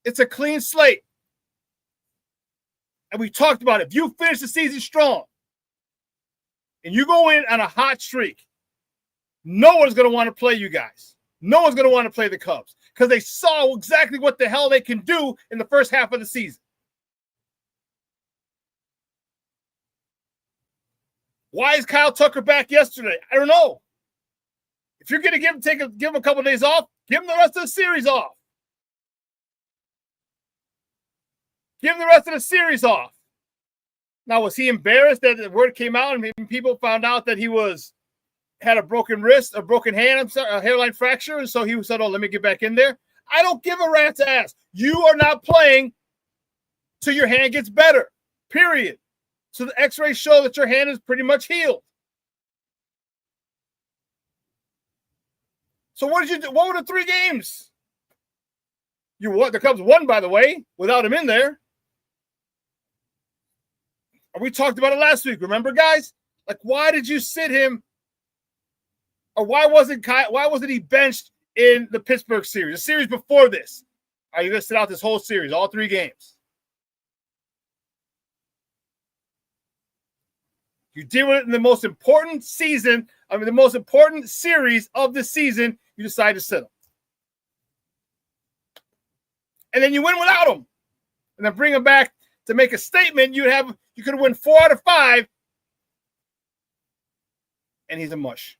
It's a clean slate. And we talked about it. If you finish the season strong and you go in on a hot streak, no one's going to want to play you guys. No one's going to want to play the Cubs because they saw exactly what the hell they can do in the first half of the season. Why is Kyle Tucker back yesterday? I don't know. If you're going to give him a couple of days off, give him the rest of the series off. Give him the rest of the series off. Now, was he embarrassed that the word came out and people found out that he had a broken wrist, a broken hand, a hairline fracture, and so he said, "Oh, let me get back in there"? I don't give a rat's ass. You are not playing till your hand gets better. Period. So the X-rays show that your hand is pretty much healed. So what did you do? What were the 3 games? The Cubs won, by the way, without him in there. We talked about it last week. Remember, guys? Like, why did you sit him? Or why wasn't he benched in the Pittsburgh series? The series before this. Are you going to sit out this whole series, all 3 games? You deal with it in the most important the most important series of the season, you decide to sit him. And then you win without him. And then bring him back to make a statement. You could have won 4 out of 5. And he's a mush.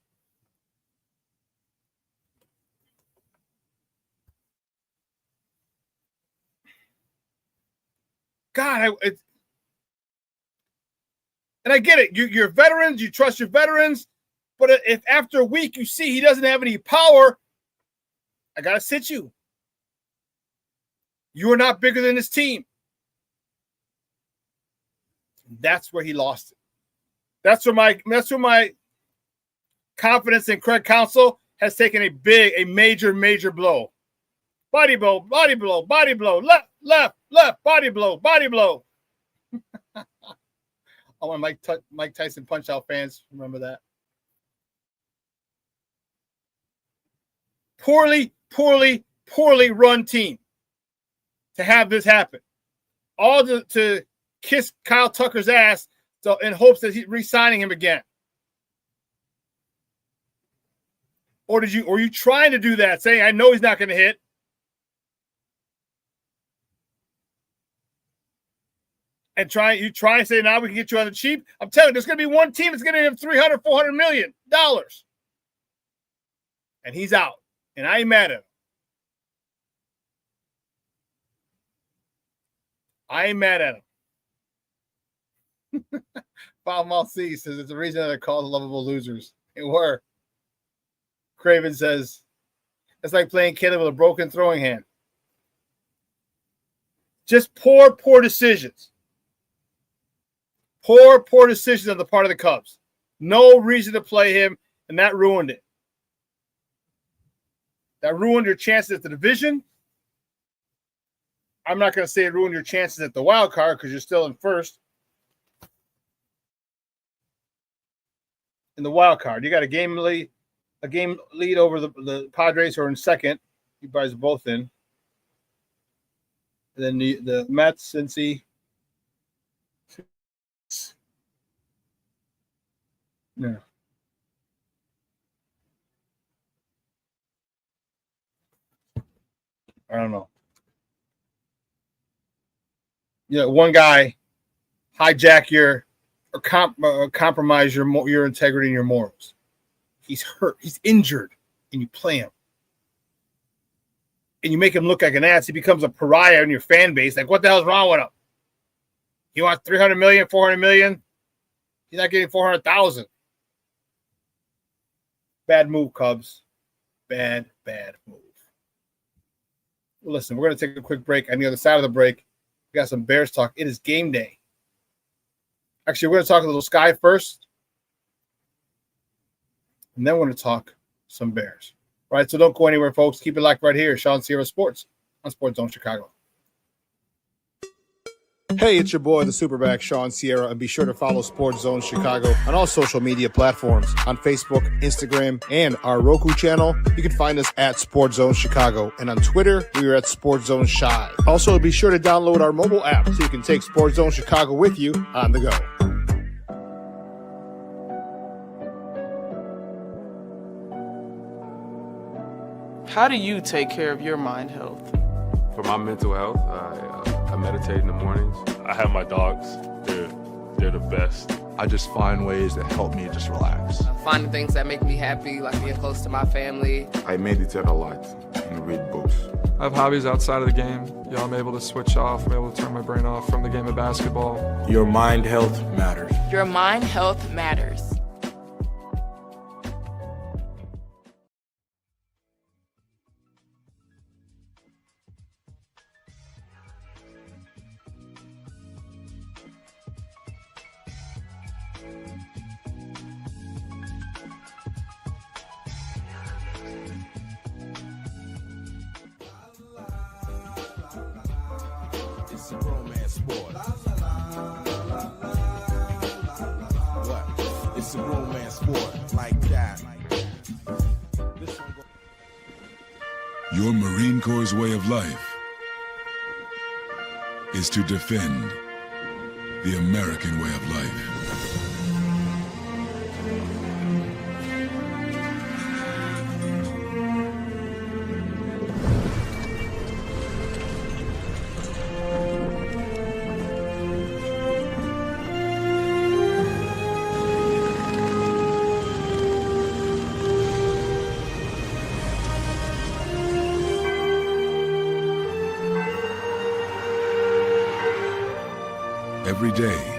God, and I get it. You're veterans. You trust your veterans. But if after a week you see he doesn't have any power, I got to sit you. You are not bigger than this team. That's where he lost it. That's where my confidence in Craig Counsell has taken a major blow. Body blow, body blow, body blow, left, body blow. I want Mike Tyson Punch-Out fans remember that. Poorly run team to have this happen. All to kiss Kyle Tucker's ass in hopes that he's re-signing him again. Or you trying to do that, saying, I know he's not going to hit. And you try and say, now we can get you on the cheap. I'm telling you, there's going to be one team that's going to have $300, $400 million. And he's out. And I ain't mad at him. Foul Mouth C says it's the reason they're called lovable losers. It were. Craven says it's like playing Caleb with a broken throwing hand. Just poor decisions. Poor decisions on the part of the Cubs. No reason to play him, and that ruined it. That ruined your chances at the division. I'm not going to say it ruined your chances at the wild card because you're still in first. In the wild card, you got a game lead over the Padres who are in second. You guys are both in. And then the Mets, Cincy. No. I don't know. Yeah, one guy hijack compromise your integrity and your morals. He's hurt. He's injured, and you play him. And you make him look like an ass. He becomes a pariah in your fan base. Like, what the hell's wrong with him? You want $300 million, $400 million? He's not getting $400,000. Bad move, Cubs. Bad move. Well, listen, we're going to take a quick break. On the other side of the break, we got some Bears talk. It is game day. Actually, we're going to talk a little Sky first. And then we're going to talk some Bears. All right, so don't go anywhere, folks. Keep it locked right here. Shawn Sierra Sports on Sports Zone Chicago. Hey, it's your boy, the SuperBack, Shawn Sierra, and be sure to follow Sports Zone Chicago on all social media platforms, on Facebook, Instagram, and our Roku channel. You can find us at Sports Zone Chicago, and on Twitter, we are at Sports Zone Shy. Also, be sure to download our mobile app so you can take Sports Zone Chicago with you on the go. How do you take care of your mind health? For my mental health, I meditate in the mornings. I have my dogs. They're the best. I just find ways that help me just relax. Finding things that make me happy, like being close to my family. I meditate a lot and read books. I have hobbies outside of the game. I'm able to switch off. I'm able to turn my brain off from the game of basketball. Your mind health matters. Your mind health matters. It's a romance sport. What? It's a romance sport like that. Your Marine Corps' way of life is to defend the American way of life. every day.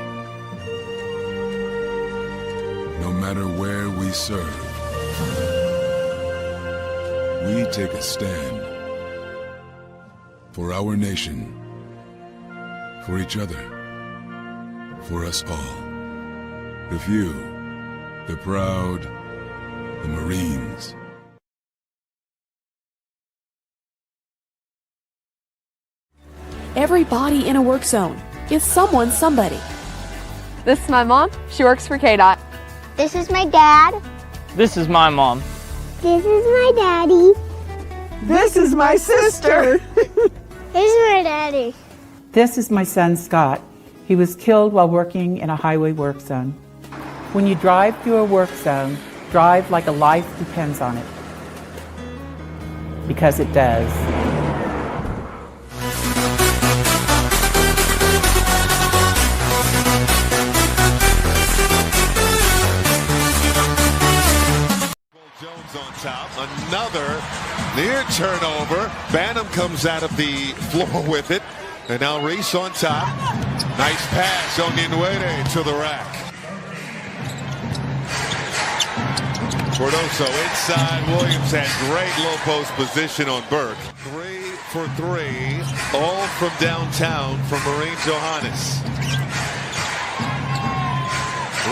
No matter where we serve, we take a stand for our nation, for each other, for us all. The few, the proud, the Marines. Every body in a work zone is someone's somebody. This is my mom. She works for KDOT. This is my dad. This is my mom. This is my daddy. This is my sister. This is my daddy. This is my son, Scott. He was killed while working in a highway work zone. When you drive through a work zone, drive like a life depends on it. Because it does. Jones on top. Another near turnover. Banham comes out of the floor with it. And now Reese on top. Nice pass on Inouye to the rack. Cordoso inside. Williams had great low post position on Burke. 3 for 3. All from downtown from Marine Johannes.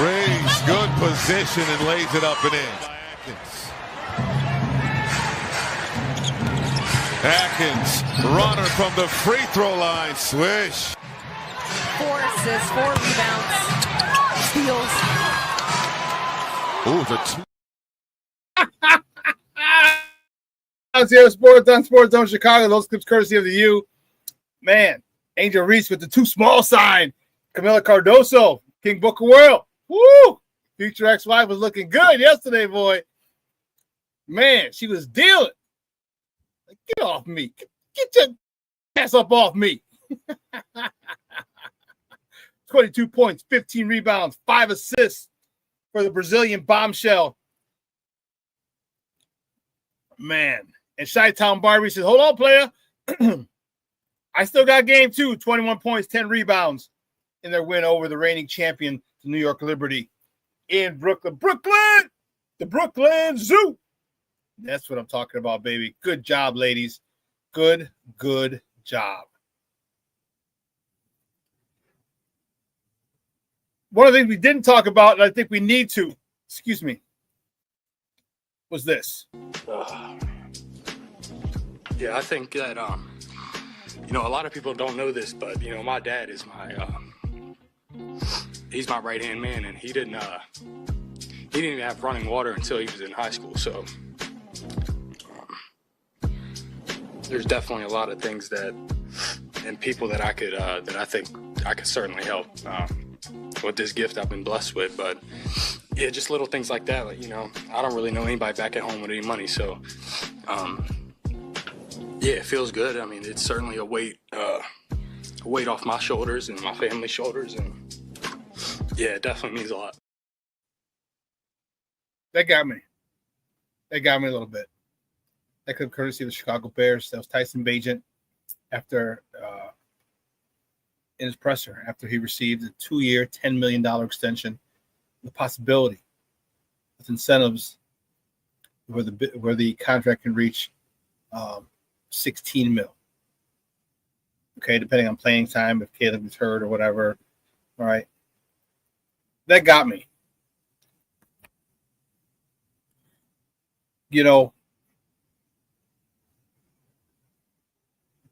Reese, good position and lays it up and in. Atkins, runner from the free throw line, swish. 4 assists, 4 rebounds, steals. Ooh, the ShawnSierraSports on Sports Zone Chicago. Those clips courtesy of the U. Man, Angel Reese with the too small sign. Camila Cardoso, King Booker World. Woo! Future ex-wife was looking good yesterday, boy. Man, she was dealing. Get off me. Get your ass up off me. 22 points, 15 rebounds, 5 assists for the Brazilian bombshell. Man. And Chi-Town Barbie says, hold on, player. I still got game 2. 21 points, 10 rebounds in their win over the reigning champion, the New York Liberty in Brooklyn. Brooklyn! The Brooklyn Zoo. That's what I'm talking about, baby. Good job, ladies. Good job. One of the things we didn't talk about, and I think we need to, was this. Yeah, I think that, a lot of people don't know this, but, my dad is he's my right-hand man, and he didn't even have running water until he was in high school, so there's definitely a lot of things and people that I think I could certainly help with this gift I've been blessed with. But yeah, just little things like that. Like, I don't really know anybody back at home with any money, so yeah, it feels good. I mean, it's certainly a weight off my shoulders and my family's shoulders, and yeah, it definitely means a lot. That got me a little bit. That could courtesy of the Chicago Bears. That was Tyson Bagent after in his presser after he received a 2-year, $10 million extension, the possibility with incentives where the contract can reach 16 mil. Okay, depending on playing time, if Caleb is hurt or whatever. All right, that got me.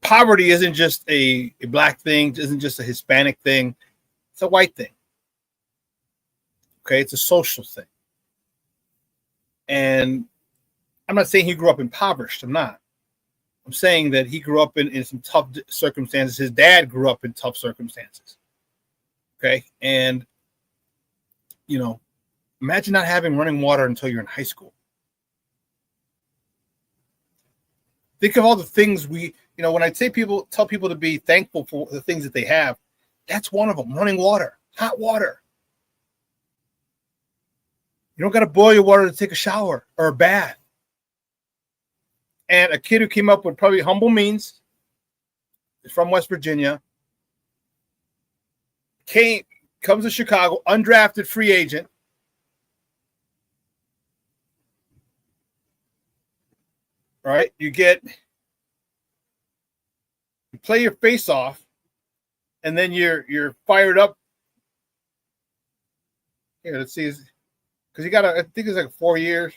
Poverty isn't just a black thing, isn't just a Hispanic thing. It's a white thing. Okay, it's a social thing. And I'm not saying he grew up impoverished. I'm not. I'm saying that he grew up in some tough circumstances. His dad grew up in tough circumstances. Okay, and, imagine not having running water until you're in high school. Think of all the things when I tell people to be thankful for the things that they have, that's one of them. Running water, hot water. You don't got to boil your water to take a shower or a bath. And a kid who came up with probably humble means, is from West Virginia, comes to Chicago, undrafted free agent. Right? You play your face off, and then you're fired up. Here, let's see, because he got I think it's like 4 years.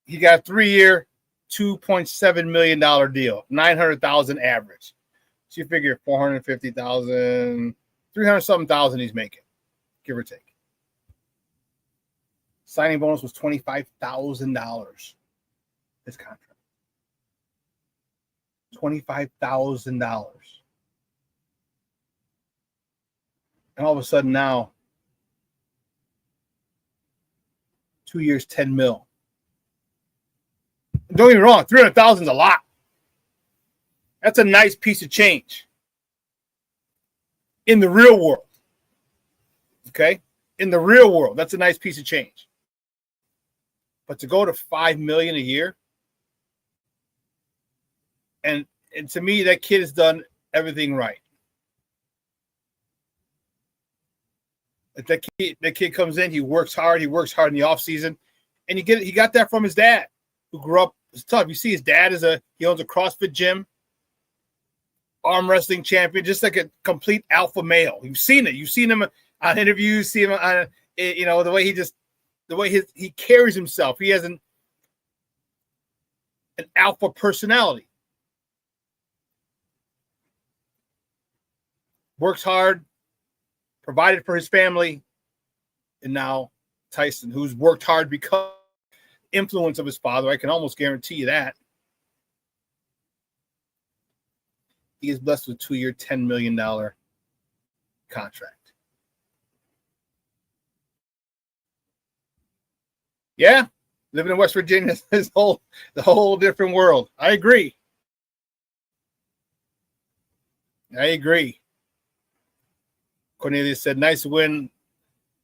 He got a 3-year, $2.7 million deal, $900,000 average. So you figure 450,000, 300-something thousand he's making, give or take. Signing bonus was $25,000. His contract. $25,000. And all of a sudden now, 2 years, $10 million. Don't get me wrong, $300,000 is a lot. That's a nice piece of change in the real world. Okay? In the real world, that's a nice piece of change. But to go to $5 million a year, and to me, that kid has done everything right. If that kid comes in, he works hard in the offseason, and he got that from his dad, who grew up. It's tough. You see, his dad he owns a CrossFit gym, arm wrestling champion, just like a complete alpha male. You've seen it. You've seen him on interviews. See him on, the way he carries himself. He has an alpha personality. Works hard, provided for his family, and now Tyson, who's worked hard because of the influence of his father. I can almost guarantee you that. He is blessed with a 2-year, $10 million contract. Yeah, living in West Virginia is the whole different world. I agree. Cornelius said, nice win.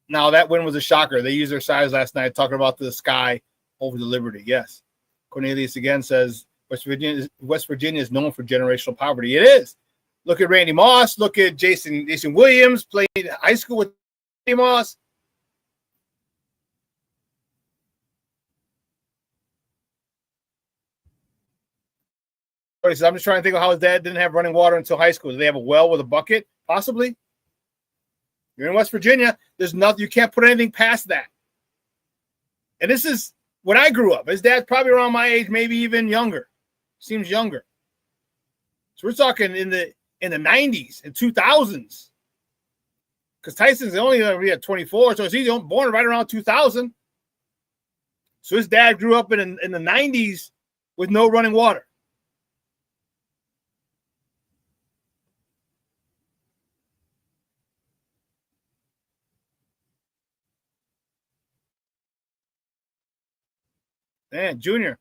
Now, that win was a shocker. They used their size last night, talking about the Sky over the Liberty. Yes. Cornelius again says, West Virginia is known for generational poverty. It is. Look at Randy Moss. Look at Jason Williams, played high school with Randy Moss. He says, I'm just trying to think of how his dad didn't have running water until high school. Do they have a well with a bucket? Possibly. You're in West Virginia. There's nothing. You can't put anything past that. And this is when I grew up. His dad's probably around my age, maybe even younger. Seems younger. So we're talking in the 90s and 2000s. Because Tyson's only going to be at 24, so he's born right around 2000. So his dad grew up in the 90s with no running water. Man, Junior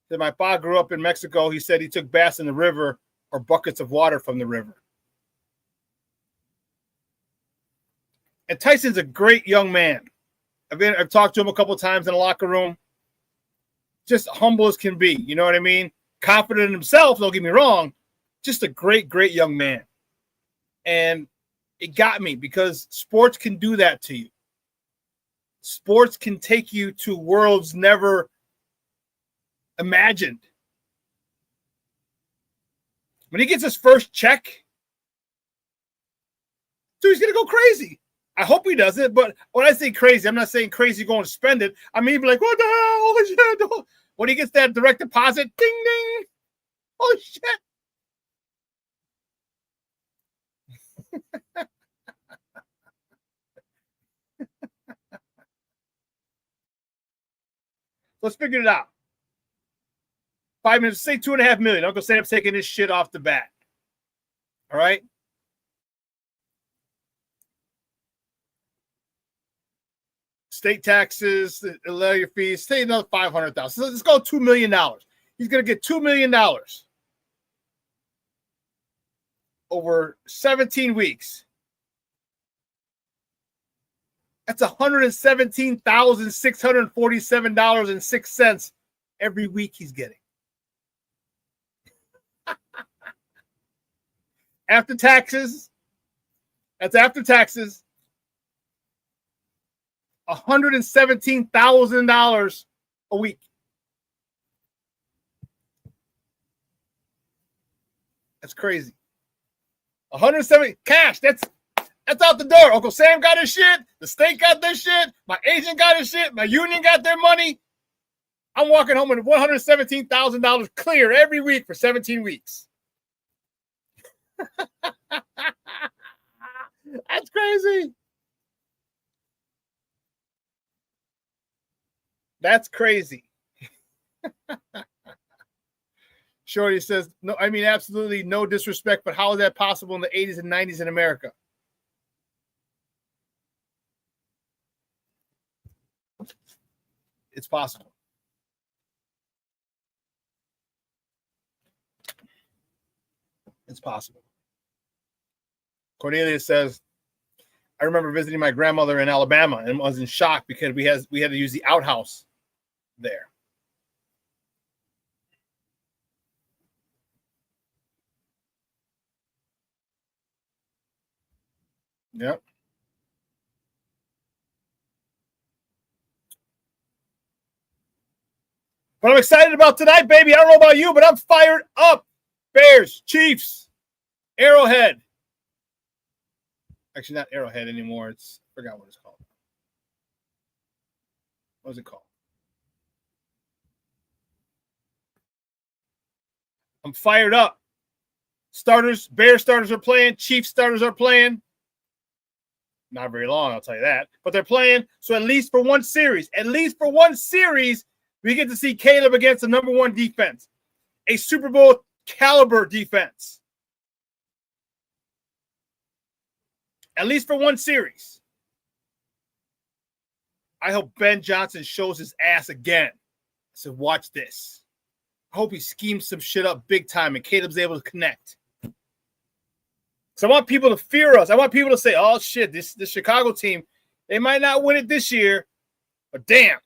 said, my pa grew up in Mexico. He said he took baths in the river or buckets of water from the river. And Tyson's a great young man. I've talked to him a couple of times in the locker room. Just humble as can be. You know what I mean? Confident in himself, don't get me wrong. Just a great, great young man. And it got me because sports can do that to you. Sports can take you to worlds never imagined. When he gets his first check, dude, he's going to go crazy. I hope he doesn't, but when I say crazy, I'm not saying crazy going to spend it. I mean, like, what the hell? Holy shit. When he gets that direct deposit, ding, ding. Holy shit. Let's figure it out. 5 minutes, say $2.5 million. I'm going to say I'm taking this shit off the bat. All right? State taxes, lawyer fees, say another $500,000. So let's go $2 million. He's going to get $2 million over 17 weeks. That's $117,647.06 every week he's getting. After taxes, that's after taxes, $117,000 a week. That's crazy. 170 cash. That's out the door. Uncle Sam got his shit. The state got their shit. My agent got his shit. My union got their money. I'm walking home with $117,000 clear every week for 17 weeks. That's crazy. That's crazy. Shorty says, no, I mean, absolutely no disrespect, but how is that possible in the 80s and 90s in America? It's possible. It's possible. Cornelia says, I remember visiting my grandmother in Alabama and was in shock because we had to use the outhouse there. Yep. But I'm excited about tonight, baby. I don't know about you, but I'm fired up. Bears, Chiefs, Arrowhead. Actually, not Arrowhead anymore. I forgot what it's called. What was it called? I'm fired up. Bear starters are playing. Chiefs starters are playing. Not very long, I'll tell you that. But they're playing. So at least for one series, we get to see Caleb against the number one defense. A Super Bowl caliber defense. At least for one series. I hope Ben Johnson shows his ass again. So watch this. I hope he schemes some shit up big time and Caleb's able to connect. So I want people to fear us. I want people to say, oh, shit, this Chicago team, they might not win it this year, but damn.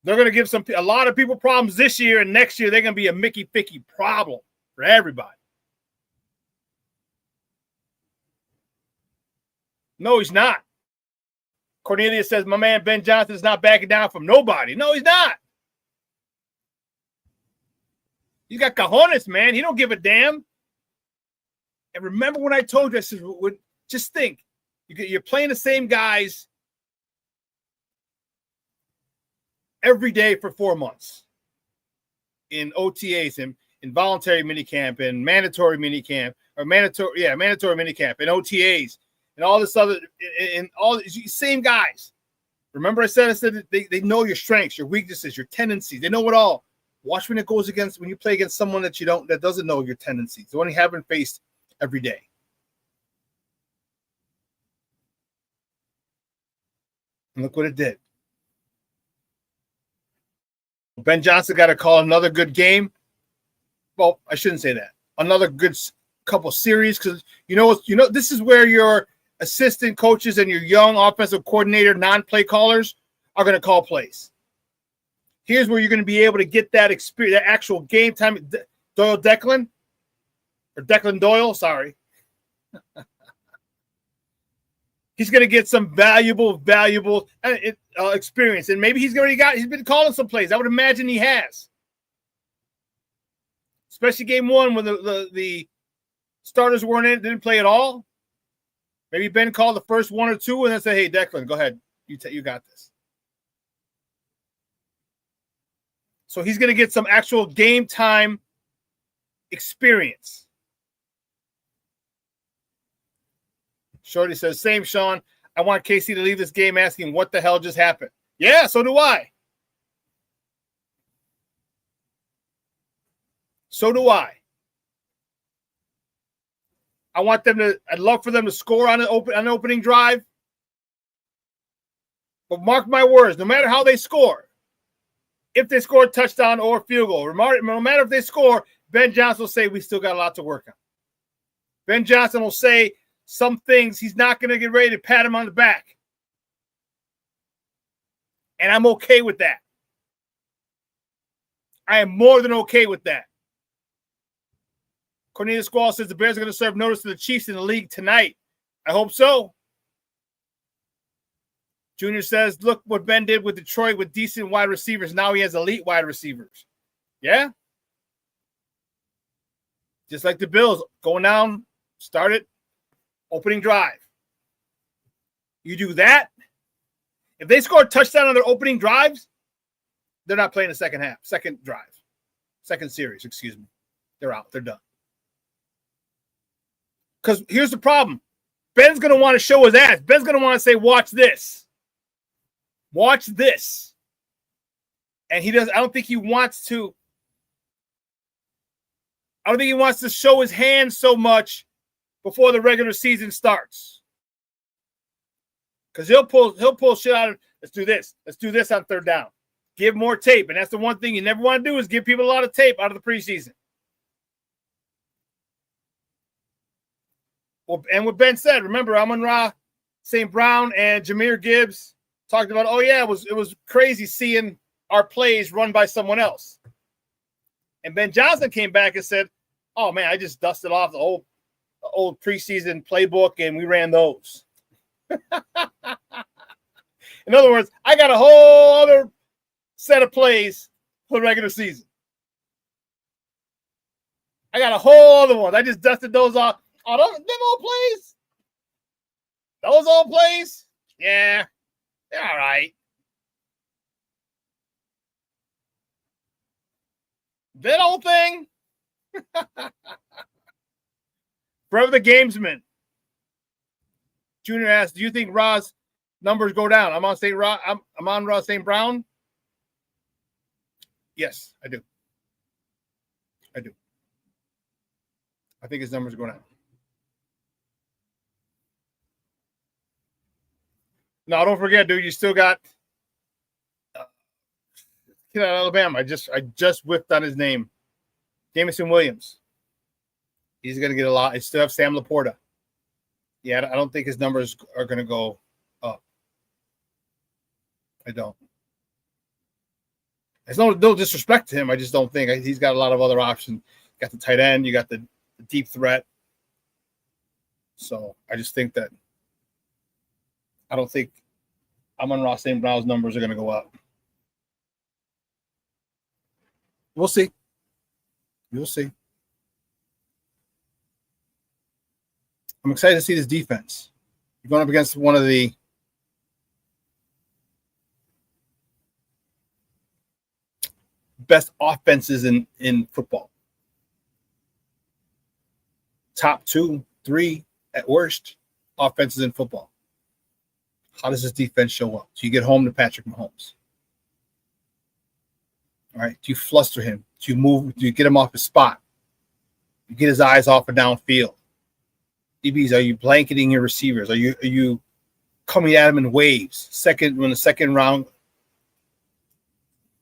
They're going to give a lot of people problems this year, and next year they're going to be a Mickey-Ficky problem for everybody. No, he's not. Cornelia says, my man Ben Johnson is not backing down from nobody. No, he's not. He's got cojones, man. He don't give a damn. And remember when I told you, I said, just think, you're playing the same guys every day for 4 months in OTAs, in voluntary minicamp, and mandatory minicamp, or mandatory minicamp, and OTAs, and all this other, and all these same guys. Remember I said they know your strengths, your weaknesses, your tendencies. They know it all. Watch when you play against someone that doesn't know your tendencies, the one you haven't faced every day. And look what it did. Ben Johnson got to call another good game. Well, I shouldn't say that. Another good couple series, because this is where your assistant coaches and your young offensive coordinator, non-play callers, are going to call plays. Here's where you're going to be able to get that experience, that actual game time. Declan Doyle, sorry. He's going to get some valuable experience. And maybe he's been calling some plays. I would imagine he has. Especially game one when the starters didn't play at all. Maybe Ben called the first one or two and then said, hey, Declan, go ahead. You got this. So he's going to get some actual game time experience. Shorty says, same, Shawn. I want KC to leave this game asking what the hell just happened. Yeah, so do I. So do I. I'd love for them to score on an opening drive. But mark my words, no matter how they score, if they score a touchdown or a field goal, no matter if they score, Ben Johnson will say we still got a lot to work on. Ben Johnson will say some things he's not going to get ready to pat him on the back. And I'm okay with that. I am more than okay with that. Cornelius Squall says the Bears are going to serve notice to the Chiefs in the league tonight. I hope so. Junior says, look what Ben did with Detroit with decent wide receivers. Now he has elite wide receivers. Yeah? Just like the Bills. Going down, start it, opening drive. You do that. If they score a touchdown on their opening drives, they're not playing the second half, second drive, second series, excuse me. They're out. They're done. Because here's the problem. Ben's going to want to show his ass. Ben's going to want to say, watch this. Watch this. And he does. I don't think he wants to show his hand so much before the regular season starts. Because he'll pull shit out of, let's do this. Let's do this on third down. Give more tape. And that's the one thing you never want to do is give people a lot of tape out of the preseason. Well, and what Ben said, remember, Amon-Ra, St. Brown, and Jahmyr Gibbs talked about, oh, yeah, it was crazy seeing our plays run by someone else. And Ben Johnson came back and said, oh, man, I just dusted off the old preseason playbook, and we ran those. In other words, I got a whole other set of plays for the regular season. I got a whole other one. I just dusted those off. Oh, them old plays? Those old plays? Yeah, they're all right. That old thing? Forever the gamesman. Junior asked, do you think Ra's numbers go down? I'm on Ra St. Brown. Yes, I do. I think his numbers are going down. No, don't forget, dude. You still got kid out of Alabama. I just whiffed on his name. Jameson Williams. He's going to get a lot. I still have Sam Laporta. Yeah, I don't think his numbers are going to go up. I don't. There's no disrespect to him. I just don't think. He's got a lot of other options. You got the tight end. You got the deep threat. So I just think that I don't think Amon-Ra St. Brown's numbers are going to go up. We'll see. You'll see. I'm excited to see this defense. You're going up against one of the best offenses in football. Top 2, 3 at worst offenses in football. How does this defense show up? Do you get home to Patrick Mahomes? All right. Do you fluster him? Do you move? Do you get him off his spot? You get his eyes off of downfield. DBs, are you blanketing your receivers? Are you coming at him in waves? When the second round,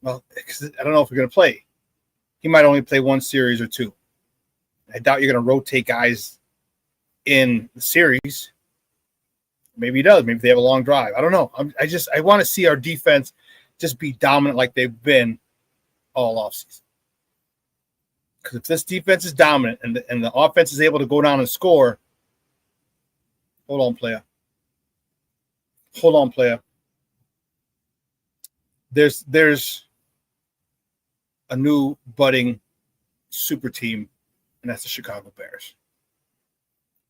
well, I don't know if we're going to play. He might only play one series or two. I doubt you're going to rotate guys in the series. Maybe he does. Maybe they have a long drive. I don't know. I want to see our defense just be dominant like they've been all offseason. Because if this defense is dominant and the offense is able to go down and score, hold on, player. There's a new budding super team, and that's the Chicago Bears.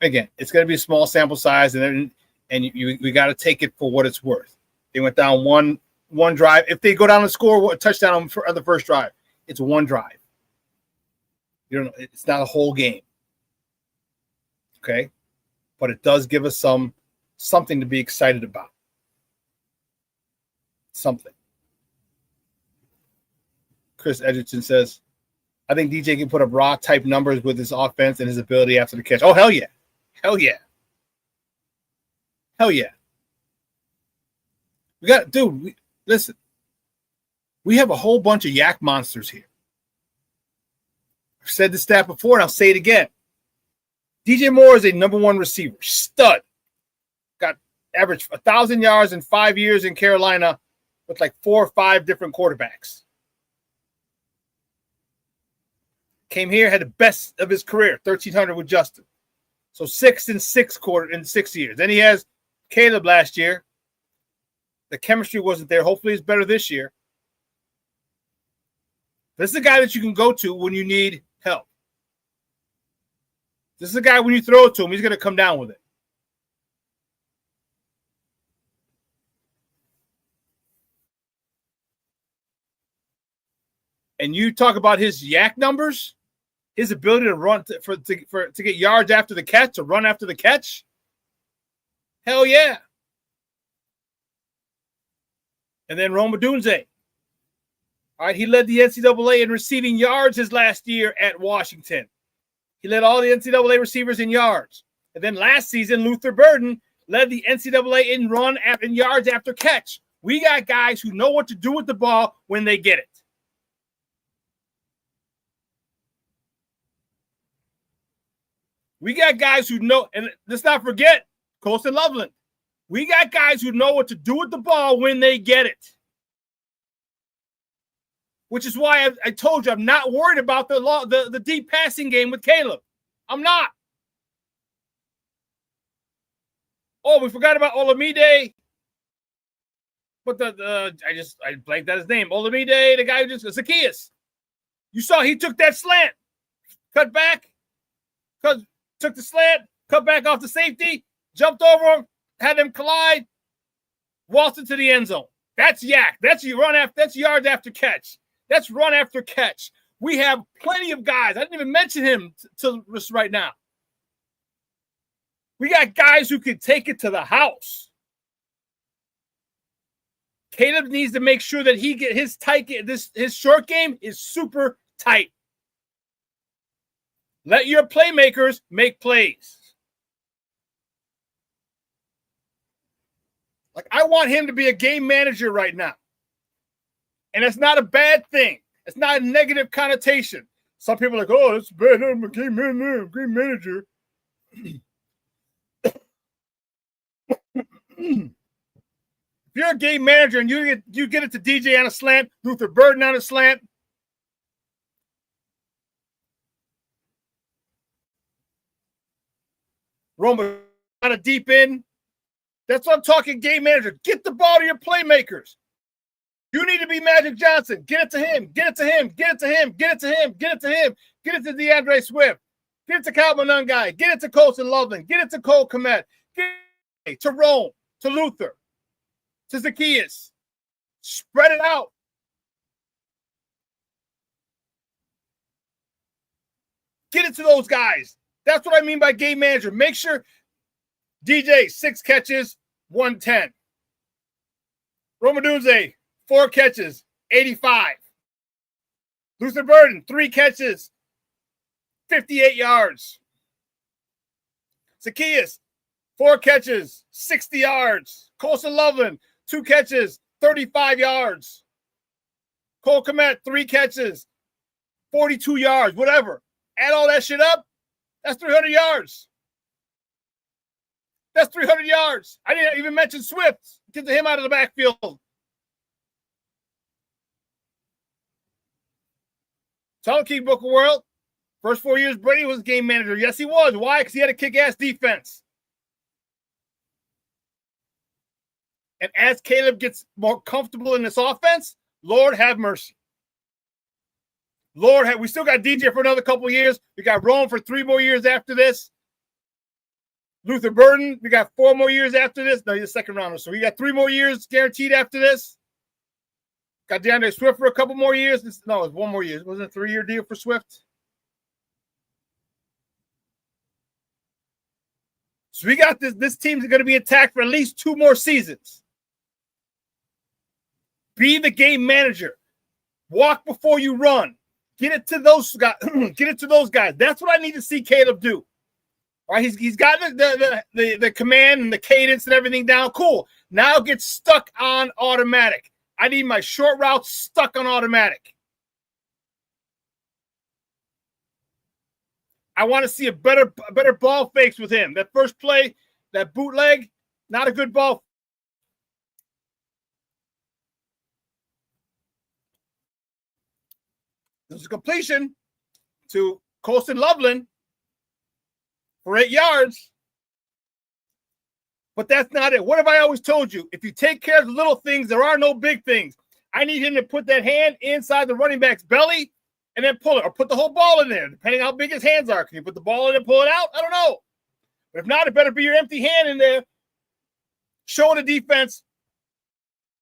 Again, it's going to be a small sample size, and we got to take it for what it's worth. They went down one drive. If they go down and score a touchdown on the first drive, it's one drive. You don't know, it's not a whole game. Okay? But it does give us something to be excited about. Something. Chris Edgerton says, I think DJ can put up raw type numbers with his offense and his ability after the catch. Oh, hell yeah. Hell yeah. Hell yeah. Listen. We have a whole bunch of yak monsters here. I've said this stat before, and I'll say it again. DJ Moore is a number one receiver. Stud. Got averaged 1,000 yards in 5 years in Carolina with like 4 or 5 different quarterbacks. Came here, had the best of his career, 1,300 with Justin. So 6 in 6 years. Then he has Caleb last year. The chemistry wasn't there. Hopefully it's better this year. This is a guy that you can go to when you need help. This is a guy when you throw it to him, he's going to come down with it. And you talk about his yak numbers, his ability to run to get yards after the catch, to run after the catch. Hell yeah. And then Rome Odunze. All right, he led the NCAA in receiving yards his last year at Washington. He led all the NCAA receivers in yards. And then last season, Luther Burden led the NCAA in yards after catch. We got guys who know what to do with the ball when they get it. We got guys who know, and let's not forget, Colston Loveland. We got guys who know what to do with the ball when they get it. Which is why I told you I'm not worried about the deep passing game with Caleb. I'm not. Oh, we forgot about Olamide. But I blanked out his name. Olamide, the guy who just Zacchaeus. You saw he took that slant, cut back, took the slant, cut back off the safety, jumped over him, had them collide, waltzed into the end zone. That's yak. That's yards after catch. That's run after catch. We have plenty of guys. I didn't even mention him till just right now. We got guys who can take it to the house. Caleb needs to make sure that he get his short game is super tight. Let your playmakers make plays. Like, I want him to be a game manager right now. And it's not a bad thing. It's not a negative connotation. Some people are like, oh, that's bad. I'm a game manager. If you're a game manager and you get it to DJ on a slant, Luther Burden on a slant, Roma on a deep end, that's what I'm talking game manager. Get the ball to your playmakers. You need to be Magic Johnson. Get it to him. Get it to him. Get it to him. Get it to him. Get it to him. Get it to DeAndre Swift. Get it to Cal Monungai. Get it to Colston Loveland. Get it to Cole Kmet. Get it to Rome, to Luther, to Zacchaeus. Spread it out. Get it to those guys. That's what I mean by game manager. Make sure DJ, 6 catches, 110. Romadunze, 4 catches, 85. Luther Burden, 3 catches, 58 yards. Zacchaeus, 4 catches, 60 yards. Colston Loveland, 2 catches, 35 yards. Cole Kmet, 3 catches, 42 yards, whatever. Add all that shit up, that's 300 yards. That's 300 yards. I didn't even mention Swift. Get to him out of the backfield. Tell King Book of World. First 4 years, Brady was game manager. Yes, he was. Why? Because he had a kick-ass defense. And as Caleb gets more comfortable in this offense, Lord have mercy. We still got DJ for another couple of years. We got Rome for 3 more years after this. Luther Burden, we got 4 more years after this. No, he's a second rounder. So we got 3 more years guaranteed after this. Got DeAndre Swift for a couple more years. No, it was 1 more year. Wasn't it a 3-year deal for Swift? So we got this team's going to be intact for at least 2 more seasons. Be the game manager. Walk before you run. Get it to those guys. Get it to those guys. That's what I need to see Caleb do. All right, he's got the command and the cadence and everything down. Cool. Now get stuck on automatic. I need my short routes stuck on automatic. I want to see a better ball fakes with him. That first play, that bootleg, not a good ball. There's a completion to Colston Loveland for 8 yards. But that's not it. What have I always told you? If you take care of the little things, there are no big things. I need him to put that hand inside the running back's belly and then pull it, or put the whole ball in there, depending how big his hands are. Can you put the ball in and pull it out? I don't know. But if not, it better be your empty hand in there, showing the defense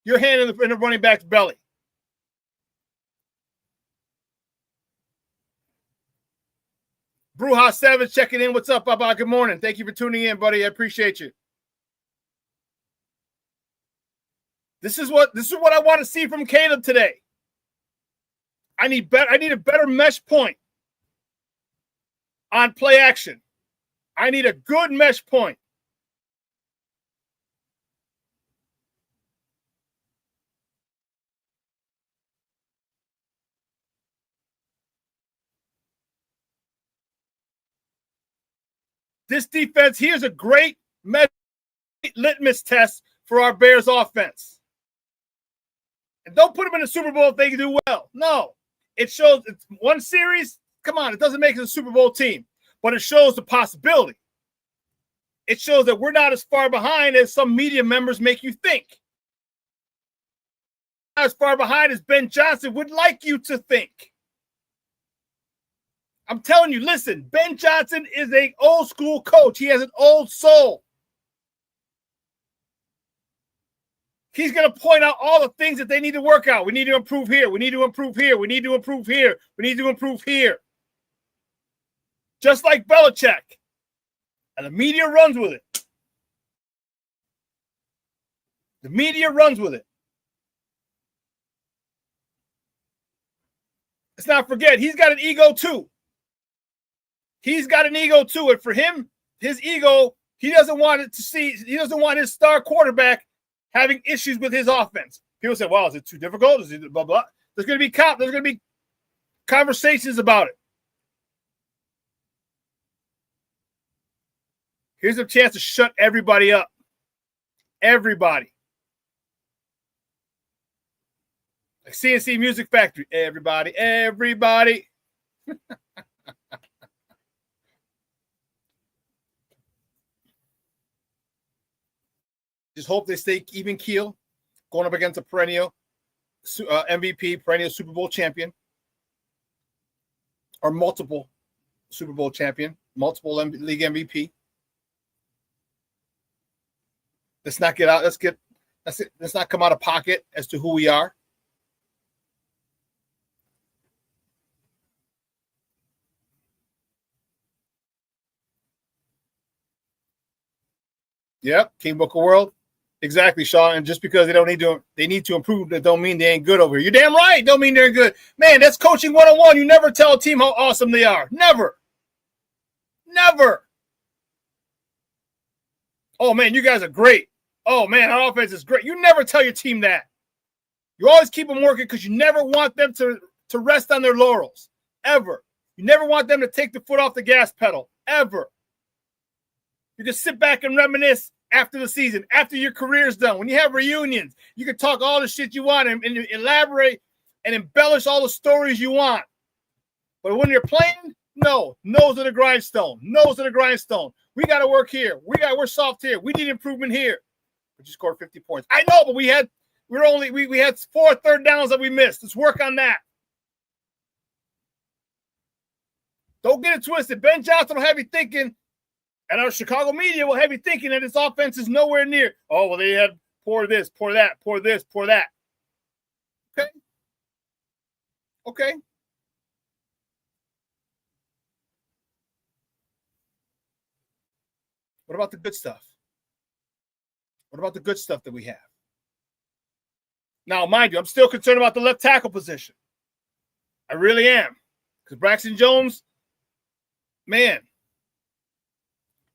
your hand in the running back's belly. Bruja Savage checking in. What's up, Baba? Good morning. Thank you for tuning in, buddy. I appreciate you. This is what I want to see from Caleb today. I need a better mesh point on play action. I need a good mesh point. This defense, here's a great litmus test for our Bears offense. And don't put them in the Super Bowl if they do well. No. It shows it's one series. Come on, it doesn't make it a Super Bowl team. But it shows the possibility. It shows that we're not as far behind as some media members make you think. Not as far behind as Ben Johnson would like you to think. I'm telling you, listen, Ben Johnson is an old school coach. He has an old soul. He's going to point out all the things that they need to work out. We need to improve here. We need to improve here. We need to improve here. We need to improve here. Just like Belichick. And the media runs with it. The media runs with it. Let's not forget, he's got an ego too. He's got an ego too. And for him, his ego, he doesn't want his star quarterback having issues with his offense. People say, well, is it too difficult? Is it blah, blah? There's going to be conversations about it. Here's a chance to shut everybody up. Everybody. Like CNC Music Factory. Everybody. Just hope they stay even keel, going up against a perennial MVP, perennial Super Bowl champion, or multiple Super Bowl champion, multiple league MVP. Let's not get out. Let's not come out of pocket as to who we are. Yep, King Book of World. Exactly, Shawn. And just because they need to improve, that don't mean they ain't good over here. You're damn right. Don't mean they're good. Man, that's coaching 101. You never tell a team how awesome they are. Never. Oh, man, you guys are great. Oh, man, our offense is great. You never tell your team that. You always keep them working because you never want them to rest on their laurels. Ever. You never want them to take the foot off the gas pedal. Ever. You can sit back and reminisce after the season, after your career's done. When you have reunions, you can talk all the shit you want and elaborate and embellish all the stories you want. But when you're playing, no. Nose of the grindstone. We got to work here. We're soft here. We need improvement here. We just scored 50 points. I know, but we had 4 third downs that we missed. Let's work on that. Don't get it twisted. Ben Johnson will have you thinking, and our Chicago media will have you thinking that his offense is nowhere near. Oh, well, they had pour this, pour that, pour this, pour that. Okay. What about the good stuff? What about the good stuff that we have? Now, mind you, I'm still concerned about the left tackle position. I really am. Because Braxton Jones, man,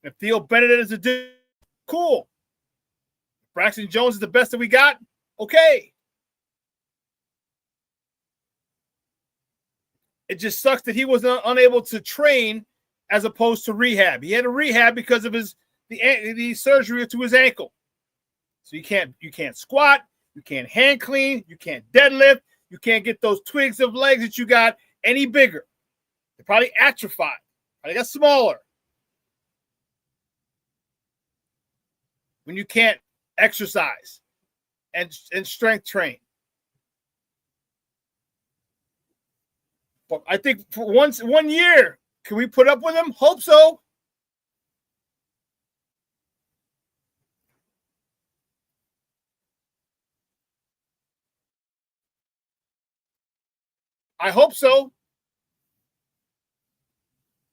if Theo Bennett is a dude, cool. If Braxton Jones is the best that we got, okay. It just sucks that he was unable to train as opposed to rehab. He had a rehab because of the surgery to his ankle. So you can't squat, you can't hand clean, you can't deadlift, you can't get those twigs of legs that you got any bigger. They probably atrophied. They got smaller. When you can't exercise and strength train. But I think for 1 year, can we put up with him? Hope so. I hope so.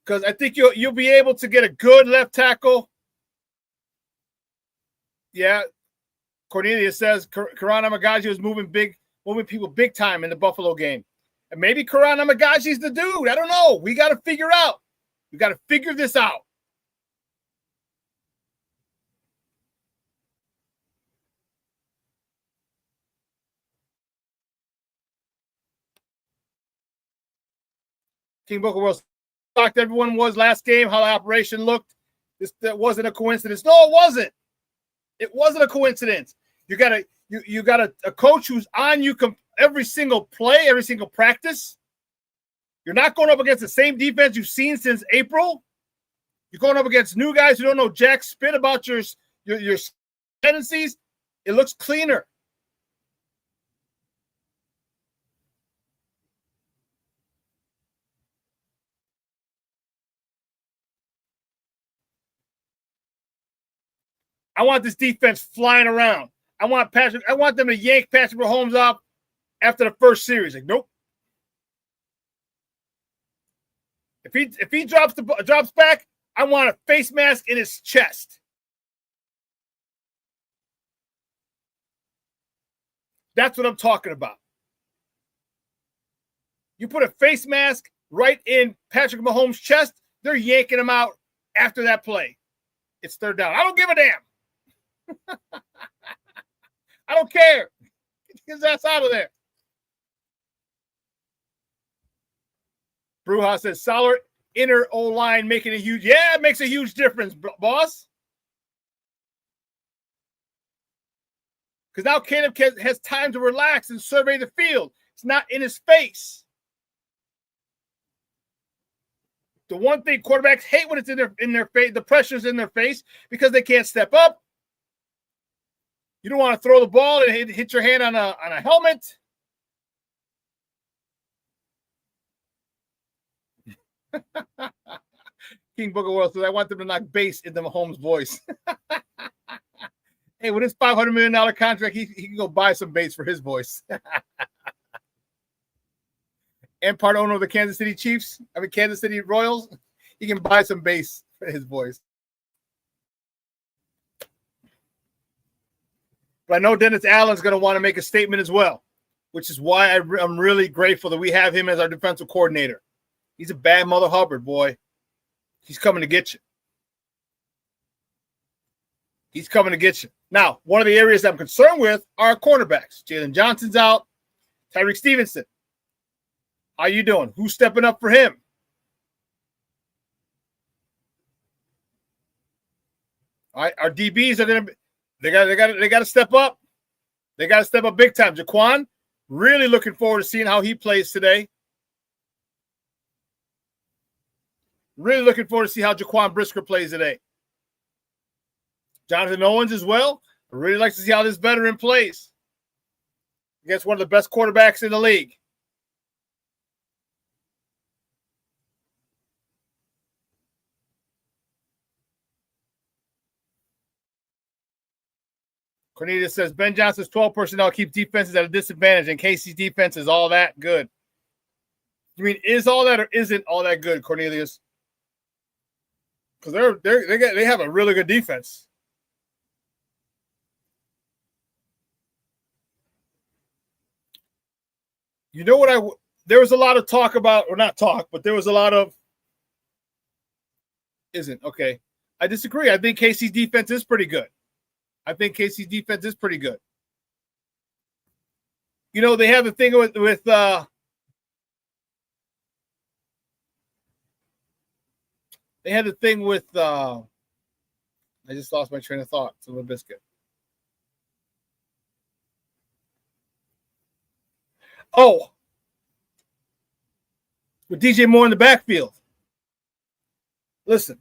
Because I think you'll be able to get a good left tackle. Yeah. Cornelius says Karan Amagaji was moving people big time in the Buffalo game. And maybe Karan Amagaji's the dude. I don't know. We got to figure out. We got to figure this out. King Booker was shocked everyone was last game, how the operation looked. That wasn't a coincidence. No, it wasn't. It wasn't a coincidence. You got a coach who's on you every single play, every single practice. You're not going up against the same defense you've seen since April. You're going up against new guys who don't know jack spit about your tendencies. It looks cleaner. I want this defense flying around. I want them to yank Patrick Mahomes off after the first series. Like, nope. If he drops back, I want a face mask in his chest. That's what I'm talking about. You put a face mask right in Patrick Mahomes' chest, they're yanking him out after that play. It's third down. I don't give a damn. I don't care. Get his ass out of there. Bruja says solid inner O-line making a huge, it makes a huge difference, boss. Because now Caleb has time to relax and survey the field. It's not in his face. The one thing quarterbacks hate when it's in their face, the pressure's in their face because they can't step up. You don't want to throw the ball and hit your hand on a helmet. King Booker World says, I want them to knock bass into Mahomes' voice. Hey, with his $500 million contract, he can go buy some bass for his voice. And part owner of the Kansas City Royals, he can buy some bass for his voice. But I know Dennis Allen's going to want to make a statement as well, which is why I'm really grateful that we have him as our defensive coordinator. He's a bad mother Hubbard, boy. He's coming to get you. He's coming to get you. Now, one of the areas I'm concerned with are our cornerbacks. Jalen Johnson's out. Tyreek Stevenson. How you doing? Who's stepping up for him? All right, our DBs are going to be. They got to step up. They got to step up big time. Jaquan, really looking forward to seeing how he plays today. Really looking forward to see how Jaquan Brisker plays today. Jonathan Owens as well. I really like to see how this veteran plays against one of the best quarterbacks in the league. Cornelius says, Ben Johnson's 12 personnel keep defenses at a disadvantage, and Casey's defense is all that good. You mean is all that or isn't all that good, Cornelius? Because they have a really good defense. You know what there was a lot of talk about, or not talk, but there was a lot of isn't. Okay. I disagree. I think Casey's defense is pretty good. You know, they have the thing with they had the thing with I just lost my train of thought. It's a little biscuit. Oh, with DJ Moore in the backfield. Listen.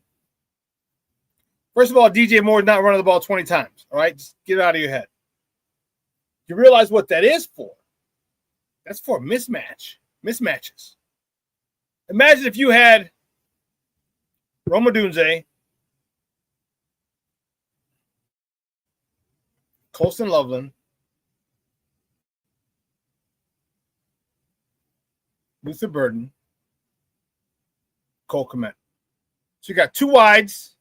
First of all, DJ Moore is not running the ball 20 times. All right? Just get it out of your head. You realize what that is for? That's for mismatches. Imagine if you had Rome Odunze, Colston Loveland, Luther Burden, Cole Kmet. So you got two wides,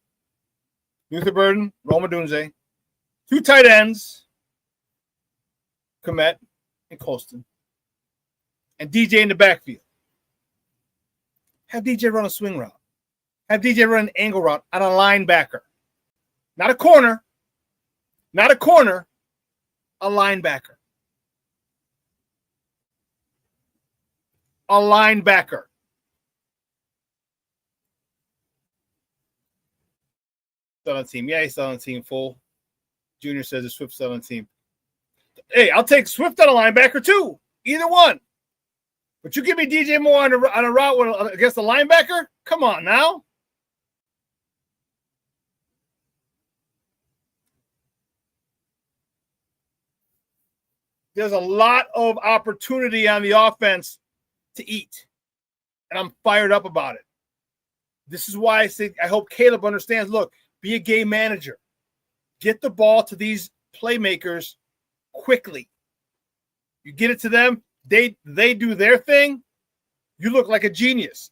Luther Burden, Rome Odunze, two tight ends, Kmet and Colston, and DJ in the backfield. Have DJ run a swing route. Have DJ run an angle route on a linebacker. Not a corner. Not a corner. A linebacker. A linebacker. Still on the team. Yeah, he's still on the team full. Junior says it's Swift still on the team. Hey, I'll take Swift on a linebacker too. Either one. But you give me DJ Moore on a route against a linebacker? Come on now. There's a lot of opportunity on the offense to eat. And I'm fired up about it. This is why I hope Caleb understands, look, be a game manager. Get the ball to these playmakers quickly. You get it to them, they do their thing, you look like a genius.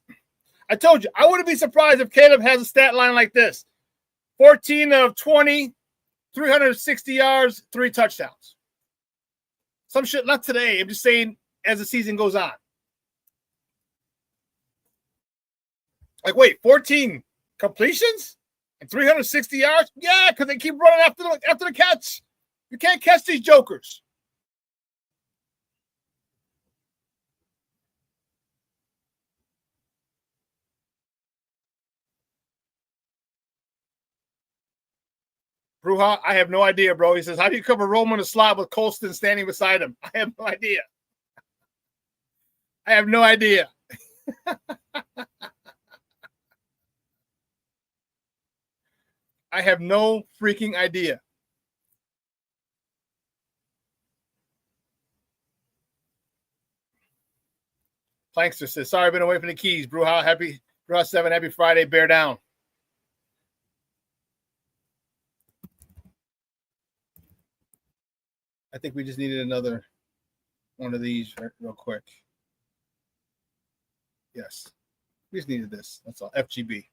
I told you, I wouldn't be surprised if Caleb has a stat line like this. 14 of 20, 360 yards, 3 touchdowns. Some shit, not today. I'm just saying as the season goes on. Like, wait, 14 completions and 360 yards? Yeah, because they keep running after the catch. You can't catch these jokers. Bruja, I have no idea, bro. He says, how do you cover Roman in a slot with Colston standing beside him? I have no idea. I have no idea. I have no freaking idea. Plankster says, sorry, I've been away from the keys. Bruja 7, happy Friday, bear down. I think we just needed another one of these real quick. Yes. We just needed this. That's all. FGB.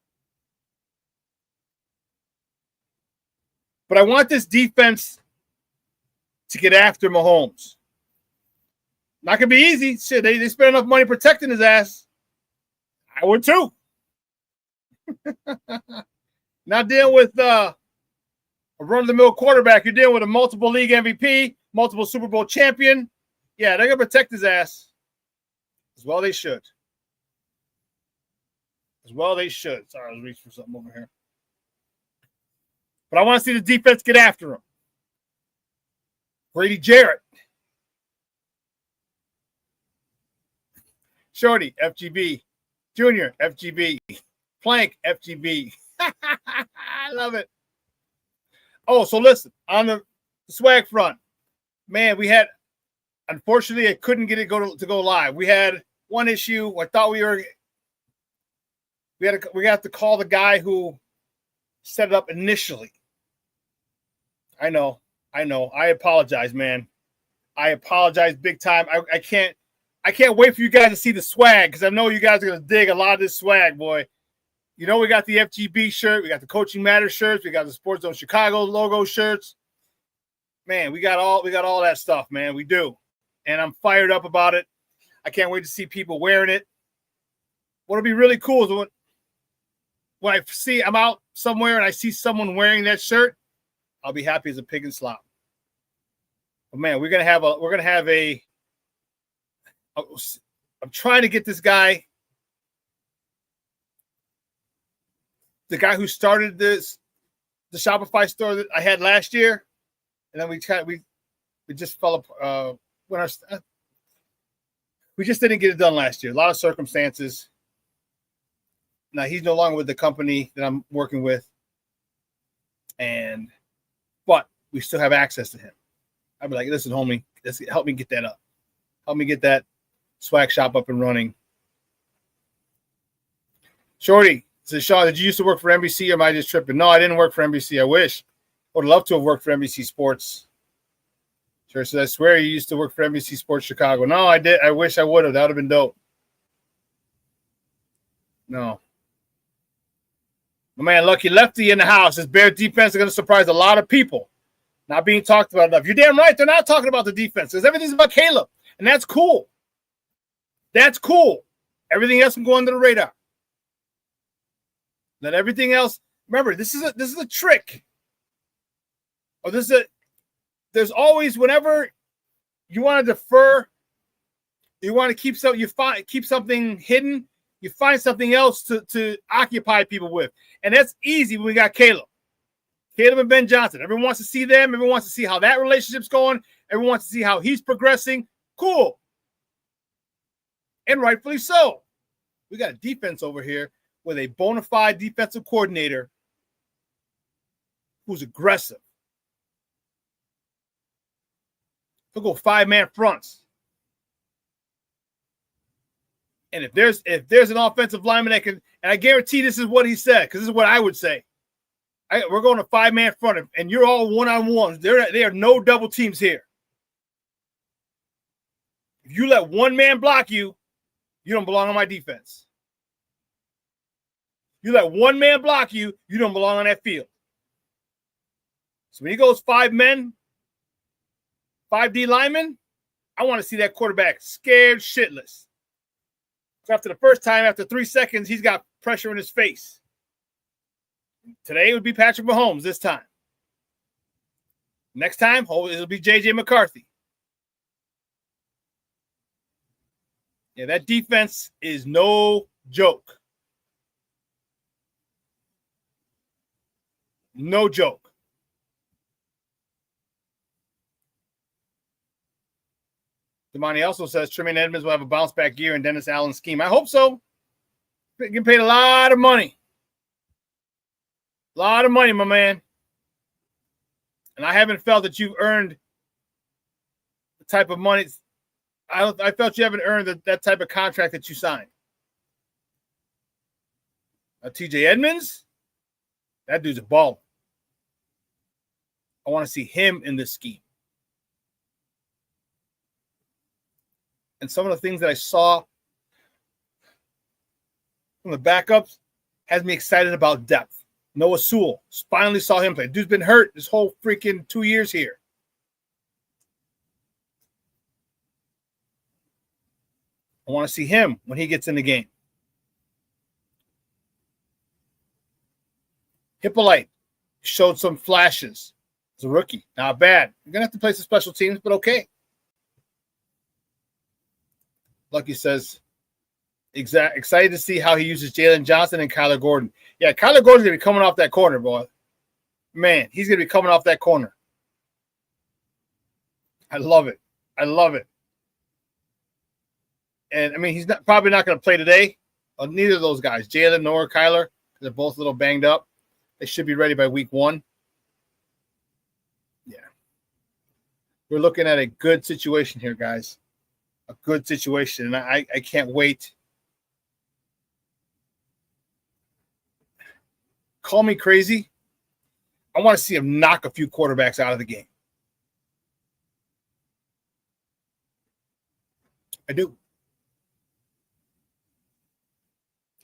But I want this defense to get after Mahomes. Not going to be easy. Shit, they spent enough money protecting his ass. I would too. Not dealing with a run-of-the-mill quarterback. You're dealing with a multiple league MVP, multiple Super Bowl champion. Yeah, they're going to protect his ass. As well they should. As well they should. Sorry, I was reaching for something over here. But I want to see the defense get after him. Brady Jarrett. Shorty, FGB. Junior, FGB. Plank, FGB. I love it. Oh, so listen, on the swag front, man, we had, unfortunately, I couldn't get it to go live. We had one issue. I thought we got to call the guy who set it up initially. I know. I apologize, man. I apologize big time. I can't wait for you guys to see the swag because I know you guys are going to dig a lot of this swag, boy. You know, we got the FGB shirt. We got the Coaching Matters shirts. We got the Sports Zone Chicago logo shirts. Man, we got all that stuff, man. We do. And I'm fired up about it. I can't wait to see people wearing it. What'll be really cool is when I see I'm out somewhere and I see someone wearing that shirt, I'll be happy as a pig in slop. But man, we're gonna have a I'm trying to get this guy, the guy who started the Shopify store that I had last year, and then we just fell apart. We just didn't get it done last year. A lot of circumstances. Now, he's no longer with the company that I'm working with. But we still have access to him. I'd be like, listen, homie, help me get that up. Help me get that swag shop up and running. Shorty says, Shawn, did you used to work for NBC or am I just tripping? No, I didn't work for NBC. I wish. I would love to have worked for NBC Sports. Sure says, I swear you used to work for NBC Sports Chicago. No, I did. I wish I would have. That would have been dope. No. My man, Lucky Lefty in the house. This Bear defense is going to surprise a lot of people. Not being talked about enough. You're damn right. They're not talking about the defense because everything's about Caleb. And that's cool. That's cool. Everything else can go under the radar. Let everything else. Remember, this is a trick. Or there's always, whenever you want to defer, you want to keep something hidden, you find something else to occupy people with. And that's easy when we got Caleb. Caleb and Ben Johnson. Everyone wants to see them. Everyone wants to see how that relationship's going. Everyone wants to see how he's progressing. Cool. And rightfully so. We got a defense over here with a bona fide defensive coordinator who's aggressive. He'll go 5-man fronts. And if there's an offensive lineman that can, and I guarantee this is what he said, because this is what I would say. We're going to 5-man front, and you're all one-on-ones. There are no double teams here. If you let one man block you, you don't belong on my defense. You let one man block you, you don't belong on that field. So when he goes 5 men, 5 D linemen, I want to see that quarterback scared shitless. So after the first time, after 3 seconds, he's got pressure in his face. Today it would be Patrick Mahomes this time. Next time, it'll be J.J. McCarthy. Yeah, that defense is no joke. No joke. Damani also says Tremaine Edmonds will have a bounce back year in Dennis Allen's scheme. I hope so. Getting paid a lot of money. A lot of money, my man. And I haven't felt that you've earned the type of money. I felt you haven't earned that type of contract that you signed. TJ Edmonds, that dude's a baller. I want to see him in this scheme. And some of the things that I saw from the backups has me excited about depth. Noah Sewell, finally saw him play. Dude's been hurt this whole freaking 2 years here. I want to see him when he gets in the game. Hippolyte showed some flashes as a rookie. Not bad. You're going to have to play some special teams, but okay. Lucky says, excited to see how he uses Jalen Johnson and Kyler Gordon. Yeah, Kyler Gordon's going to be coming off that corner, boy. Man, he's going to be coming off that corner. I love it. I love it. And, I mean, he's probably not going to play today. Neither of those guys, Jalen nor Kyler, they're both a little banged up. They should be ready by week 1. Yeah. We're looking at a good situation here, guys. A good situation. And I can't wait. Call me crazy. I want to see him knock a few quarterbacks out of the game. I do.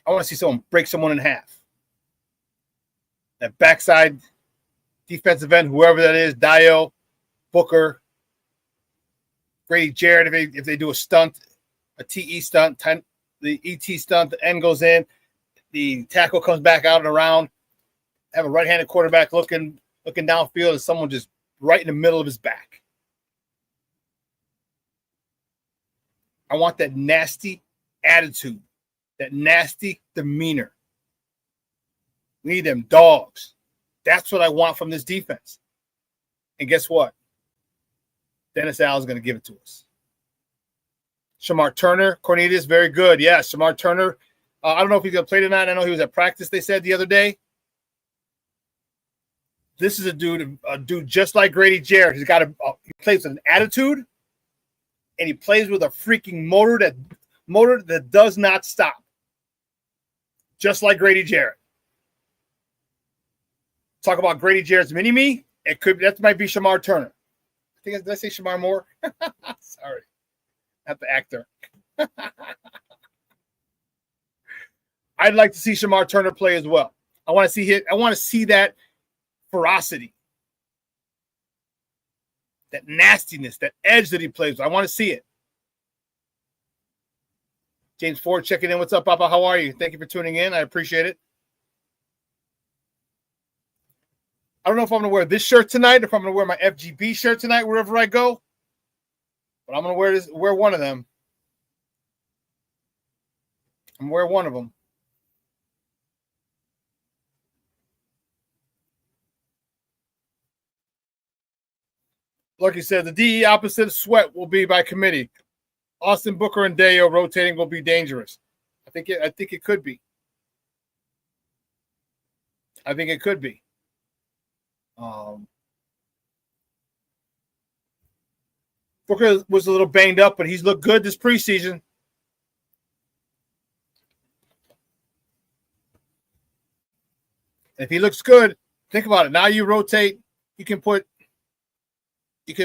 I want to see someone break someone in half. That backside defensive end, whoever that is, Dio, Booker, Grady Jarrett, if they do a stunt, a TE stunt, the ET stunt, the end goes in, the tackle comes back out and around, have a right-handed quarterback looking downfield and someone just right in the middle of his back. I want that nasty attitude, that nasty demeanor. We need them dogs. That's what I want from this defense. And guess what? Dennis Allen's going to give it to us. Shamar Turner, Cornelius, very good. Yeah, Shamar Turner. I don't know if he's going to play tonight. I know he was at practice, they said the other day. This is a dude just like Grady Jarrett. He plays with an attitude, and he plays with a freaking motor that does not stop. Just like Grady Jarrett. Talk about Grady Jarrett's mini-me. That might be Shamar Turner. Did I say Shamar Moore? Sorry. Not the actor. I'd like to see Shamar Turner play as well. I want to see that ferocity, that nastiness, that edge that he plays with. I want to see it. James Ford checking in. What's up, Papa? How are you? Thank you for tuning in. I appreciate it. I don't know if I'm going to wear this shirt tonight, or if I'm going to wear my FGB shirt tonight wherever I go. But I'm going to wear one of them. I'm going to wear one of them. Lucky said the DE opposite of Sweat will be by committee. Austin Booker and Deo rotating will be dangerous. I think it could be. I think it could be. Booker was a little banged up, but he's looked good this preseason. If he looks good, think about it. Now you rotate. You can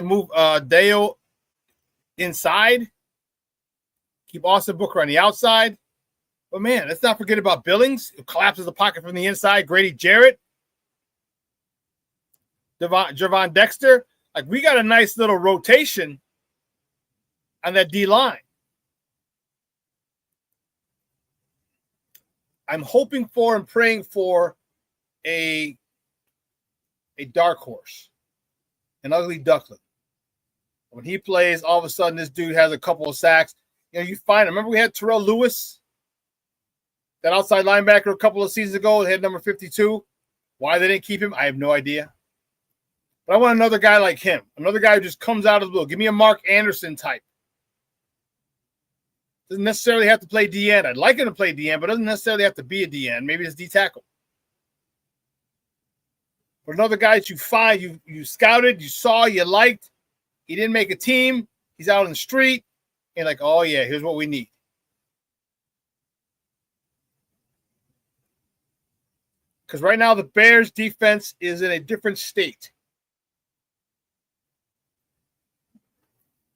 move Deo inside. Keep Austin Booker on the outside. But, man, let's not forget about Billings, who collapses the pocket from the inside. Grady Jarrett. Gervon Dexter. Like, we got a nice little rotation on that D-line. I'm hoping for and praying for a dark horse, an ugly duckling. When he plays, all of a sudden this dude has a couple of sacks. You find him. Remember we had Terrell Lewis, that outside linebacker a couple of seasons ago, they had number 52. Why they didn't keep him, I have no idea. But I want another guy like him, another guy who just comes out of the blue. Give me a Mark Anderson type. Doesn't necessarily have to play DN. I'd like him to play DN, but doesn't necessarily have to be a DN. Maybe it's D tackle. But another guy that you find, you scouted, you saw, you liked. He didn't make a team. He's out on the street. And like, oh, yeah, here's what we need. Because right now the Bears defense is in a different state.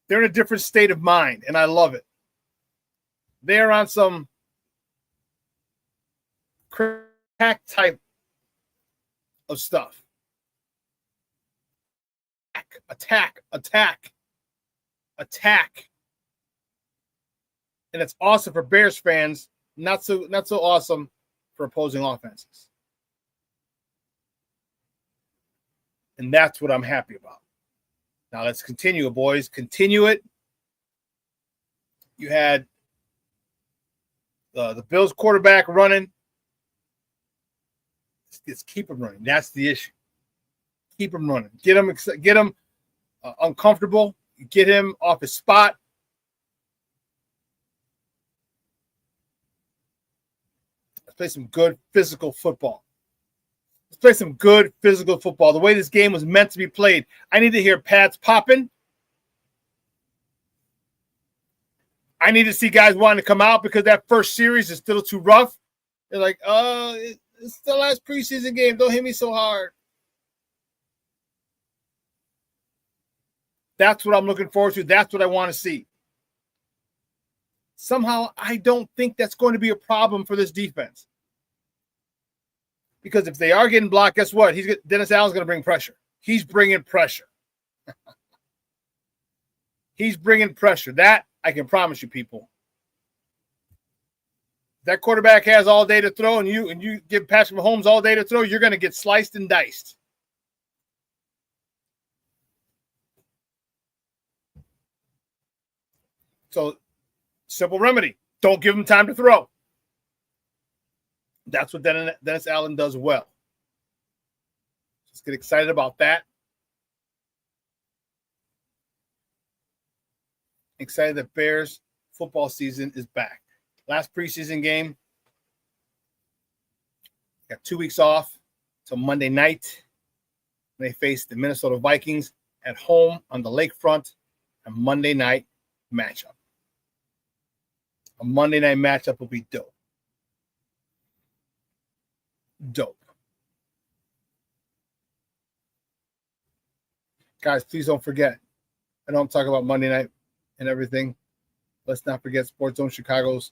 They're in a different state of mind, and I love it. They're on some crack type of stuff. Attack. And it's awesome for Bears fans, not so awesome for opposing offenses. And that's what I'm happy about. Now let's continue, boys. Continue it. You had the Bills quarterback running. Let's keep him running. That's the issue. Keep him running. Get him uncomfortable. Get him off his spot. Let's play some good physical football. The way this game was meant to be played. I need to hear pads popping. I need to see guys wanting to come out because that first series is still too rough. They're like, it's the last preseason game. Don't hit me so hard. That's what I'm looking forward to. That's what I want to see. Somehow, I don't think that's going to be a problem for this defense. Because if they are getting blocked, guess what? Dennis Allen's going to bring pressure. He's bringing pressure. That I can promise you, people. If that quarterback has all day to throw, and you give Patrick Mahomes all day to throw, you're going to get sliced and diced. So, simple remedy. Don't give him time to throw. That's what Dennis Allen does well. Let's get excited about that. Excited that Bears football season is back. Last preseason game. Got 2 weeks off till Monday night. They face the Minnesota Vikings at home on the lakefront. A Monday night matchup. A Monday night matchup will be dope. Dope. Guys, please don't forget. I know I'm talking about Monday night and everything. Let's not forget Sports Zone Chicago's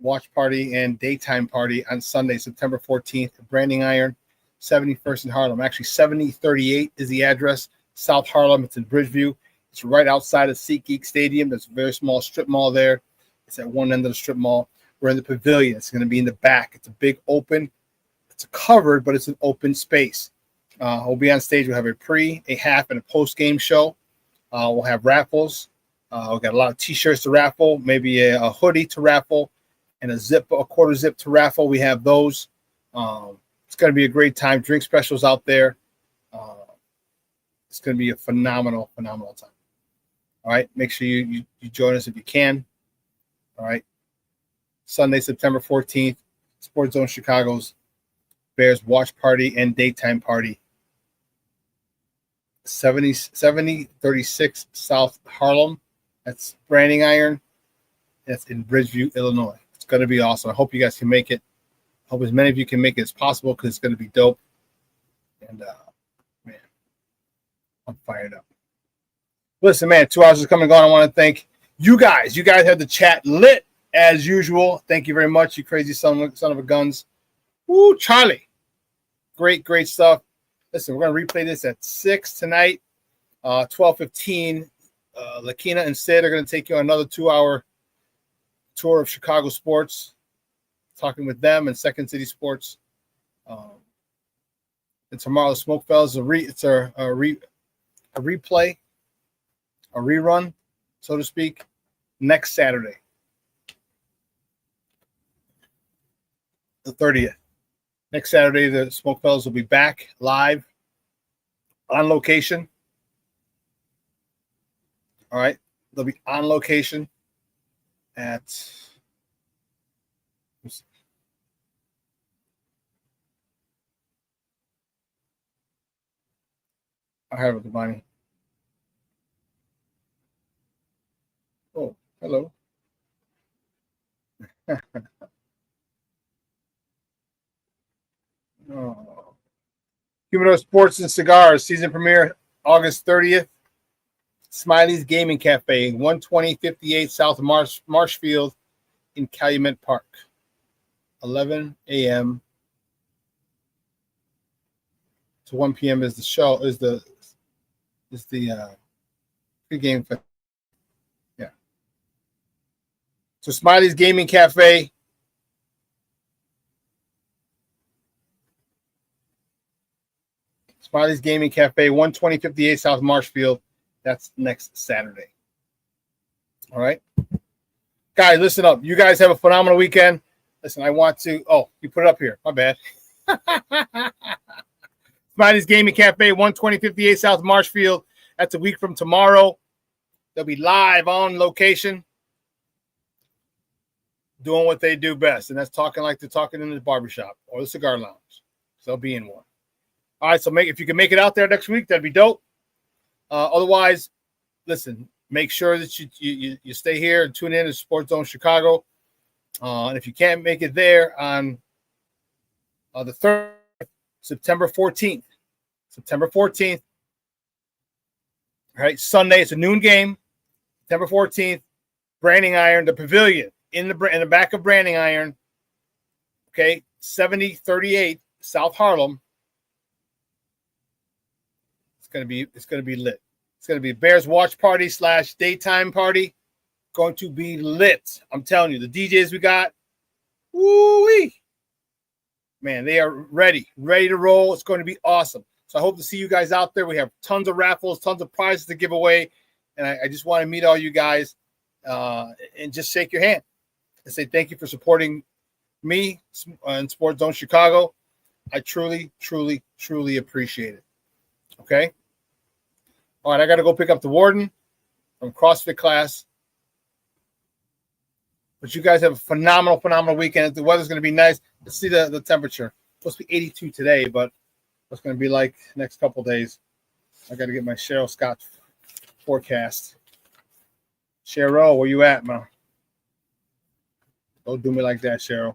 watch party and daytime party on Sunday, September 14th at Branding Iron, 71st in Harlem. Actually, 7038 is the address. South Harlem. It's in Bridgeview. It's right outside of SeatGeek Stadium. There's a very small strip mall there. It's at one end of the strip mall. We're in the pavilion. It's going to be in the back. It's a big open. It's covered, but it's an open space. We'll be on stage. We'll have a pre, a half, and a post-game show. We'll have raffles. We've got a lot of T-shirts to raffle, maybe a hoodie to raffle, and a quarter zip to raffle. We have those. It's going to be a great time. Drink specials out there. It's going to be a phenomenal time. All right. Make sure you join us if you can. All right. Sunday, September 14th, Sports Zone Chicago's Bears watch party and daytime party. 7036 South Harlem. That's Branding Iron. That's in Bridgeview, Illinois. It's going to be awesome. I hope you guys can make it. I hope as many of you can make it as possible because it's going to be dope. And, man, I'm fired up. Listen, man, 2 hours is coming and gone. I want to thank you guys. You guys had the chat lit as usual. Thank you very much, you crazy son of a guns. Woo, Charlie. Great stuff. Listen, we're going to replay this at 6 tonight, 12:15. Lakina and Sid are going to take you on another 2-hour tour of Chicago sports, talking with them and Second City Sports. And tomorrow, the Smoke Fellas, it's a replay, a rerun, so to speak, next Saturday, the 30th. Next Saturday, the Smoke Fellas will be back live on location. All right. They'll be on location at I have it, Devani. Oh, hello. Oh. Humidor Sports and Cigars season premiere August 30th. Smiley's Gaming Cafe, 12058 South Marshfield in Calumet Park. 11 a.m. to 1 p.m. is the show. Is the pre-game. Yeah. So Smiley's Gaming Cafe. Smiley's Gaming Cafe, 12058 South Marshfield. That's next Saturday. All right. Guys, listen up. You guys have a phenomenal weekend. Listen, I want to. Oh, you put it up here. My bad. Smiley's Gaming Cafe, 12058 South Marshfield. That's a week from tomorrow. They'll be live on location, doing what they do best, and that's talking like they're talking in the barbershop or the cigar lounge. So they'll be in one. All right, so if you can make it out there next week, that'd be dope. Otherwise, listen, make sure that you stay here and tune in to Sports Zone Chicago. And if you can't make it there on the 3rd, September 14th. All right, Sunday, it's a noon game. September 14th, Branding Iron, the pavilion in the back of Branding Iron. Okay, 7038 South Harlem. It's gonna be lit. It's gonna be a Bears watch party / daytime party. Going to be lit. I'm telling you, the DJs we got, woo-wee. Man, they are ready to roll. It's going to be awesome. So I hope to see you guys out there. We have tons of raffles, tons of prizes to give away. And I just want to meet all you guys and just shake your hand and say thank you for supporting me and Sports Zone Chicago. I truly appreciate it. Okay? All right, I got to go pick up the warden from CrossFit class. But you guys have a phenomenal, phenomenal weekend. The weather's going to be nice. Let's see the temperature. It's supposed to be 82 today, but what's going to be like next couple days? I got to get my Cheryl Scott forecast. Cheryl, where you at, man? Don't do me like that, Cheryl.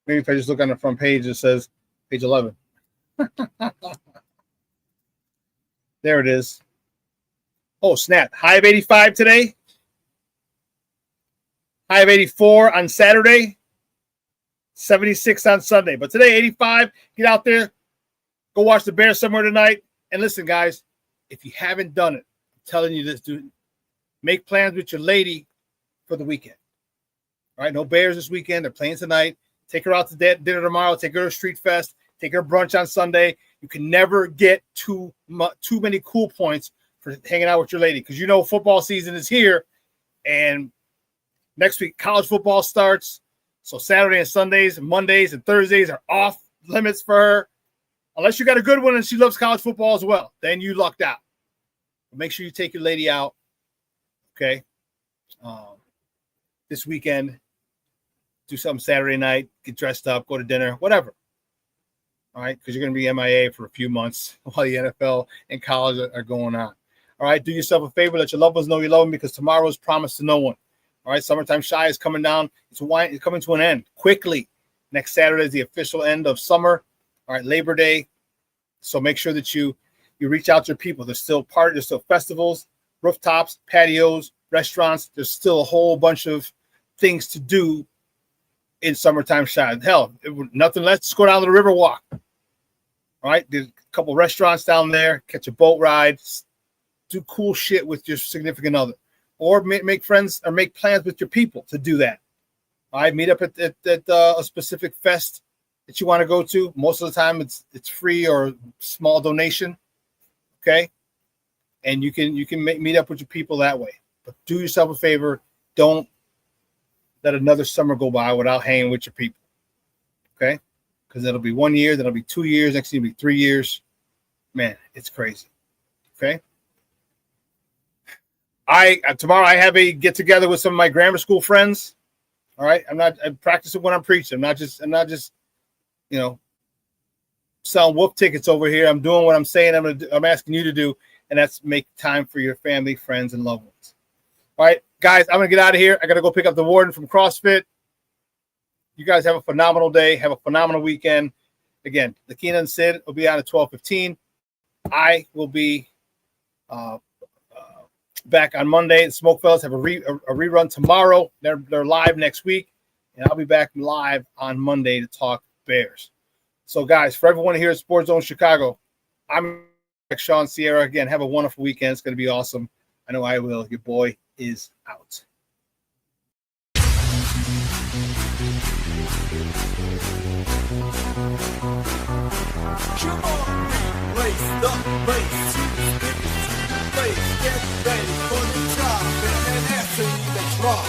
Maybe if I just look on the front page, it says page 11. There it is. Oh, snap. High of 85 today. High of 84 on Saturday. 76 on Sunday. But today, 85. Get out there. Go watch the Bears somewhere tonight. And listen, guys, if you haven't done it, I'm telling you this, dude. Make plans with your lady for the weekend. All right, no Bears this weekend. They're playing tonight. Take her out to dinner tomorrow. Take her to Street Fest. Take her brunch on Sunday. You can never get too many cool points for hanging out with your lady, because you know football season is here, and next week college football starts. So Saturday and Sundays and Mondays and Thursdays are off limits for her, unless you got a good one and she loves college football as well. Then you lucked out. But make sure you take your lady out, okay? This weekend, do something Saturday night, get dressed up, go to dinner, whatever. All right, because you're going to be MIA for a few months while the NFL and college are going on. All right, do yourself a favor. Let your loved ones know you love them, because tomorrow is promised to no one. All right, Summertime Shy is coming down. It's coming to an end quickly. Next Saturday is the official end of summer. All right, Labor Day. So make sure that you reach out to your people. There's still festivals, rooftops, patios, restaurants. There's still a whole bunch of things to do in Summertime Shy. Hell, nothing less. Just go down to the river walk. All right, there's a couple restaurants down there. Catch a boat ride. Do cool shit with your significant other, or make friends or make plans with your people to do that. All right, meet up at a specific fest that you want to go to. Most of the time, it's free or small donation. Okay, and you can meet up with your people that way. But do yourself a favor. Don't let another summer go by without hanging with your people. Okay, because it'll be 1 year, then it'll be 2 years, next year it'll be 3 years. Man, it's crazy. Okay. Tomorrow I have a get together with some of my grammar school friends. All right. I'm practicing what I'm preaching. I'm not just, selling wolf tickets over here. I'm doing what I'm saying I'm asking you to do, and that's make time for your family, friends, and loved ones. All right, guys, I'm gonna get out of here. I gotta go pick up the warden from CrossFit. You guys have a phenomenal day. Have a phenomenal weekend. Again, Lakina and Sid will be on at 12:15. I will be back on Monday. The Smoke Fellas have a rerun tomorrow. They're live next week, and I'll be back live on Monday to talk Bears. So, guys, for everyone here at Sports Zone Chicago, I'm Shawn Sierra. Again, have a wonderful weekend. It's going to be awesome. I know I will. Your boy is out. Come on, race the race. Get ready for the job and answer the drop.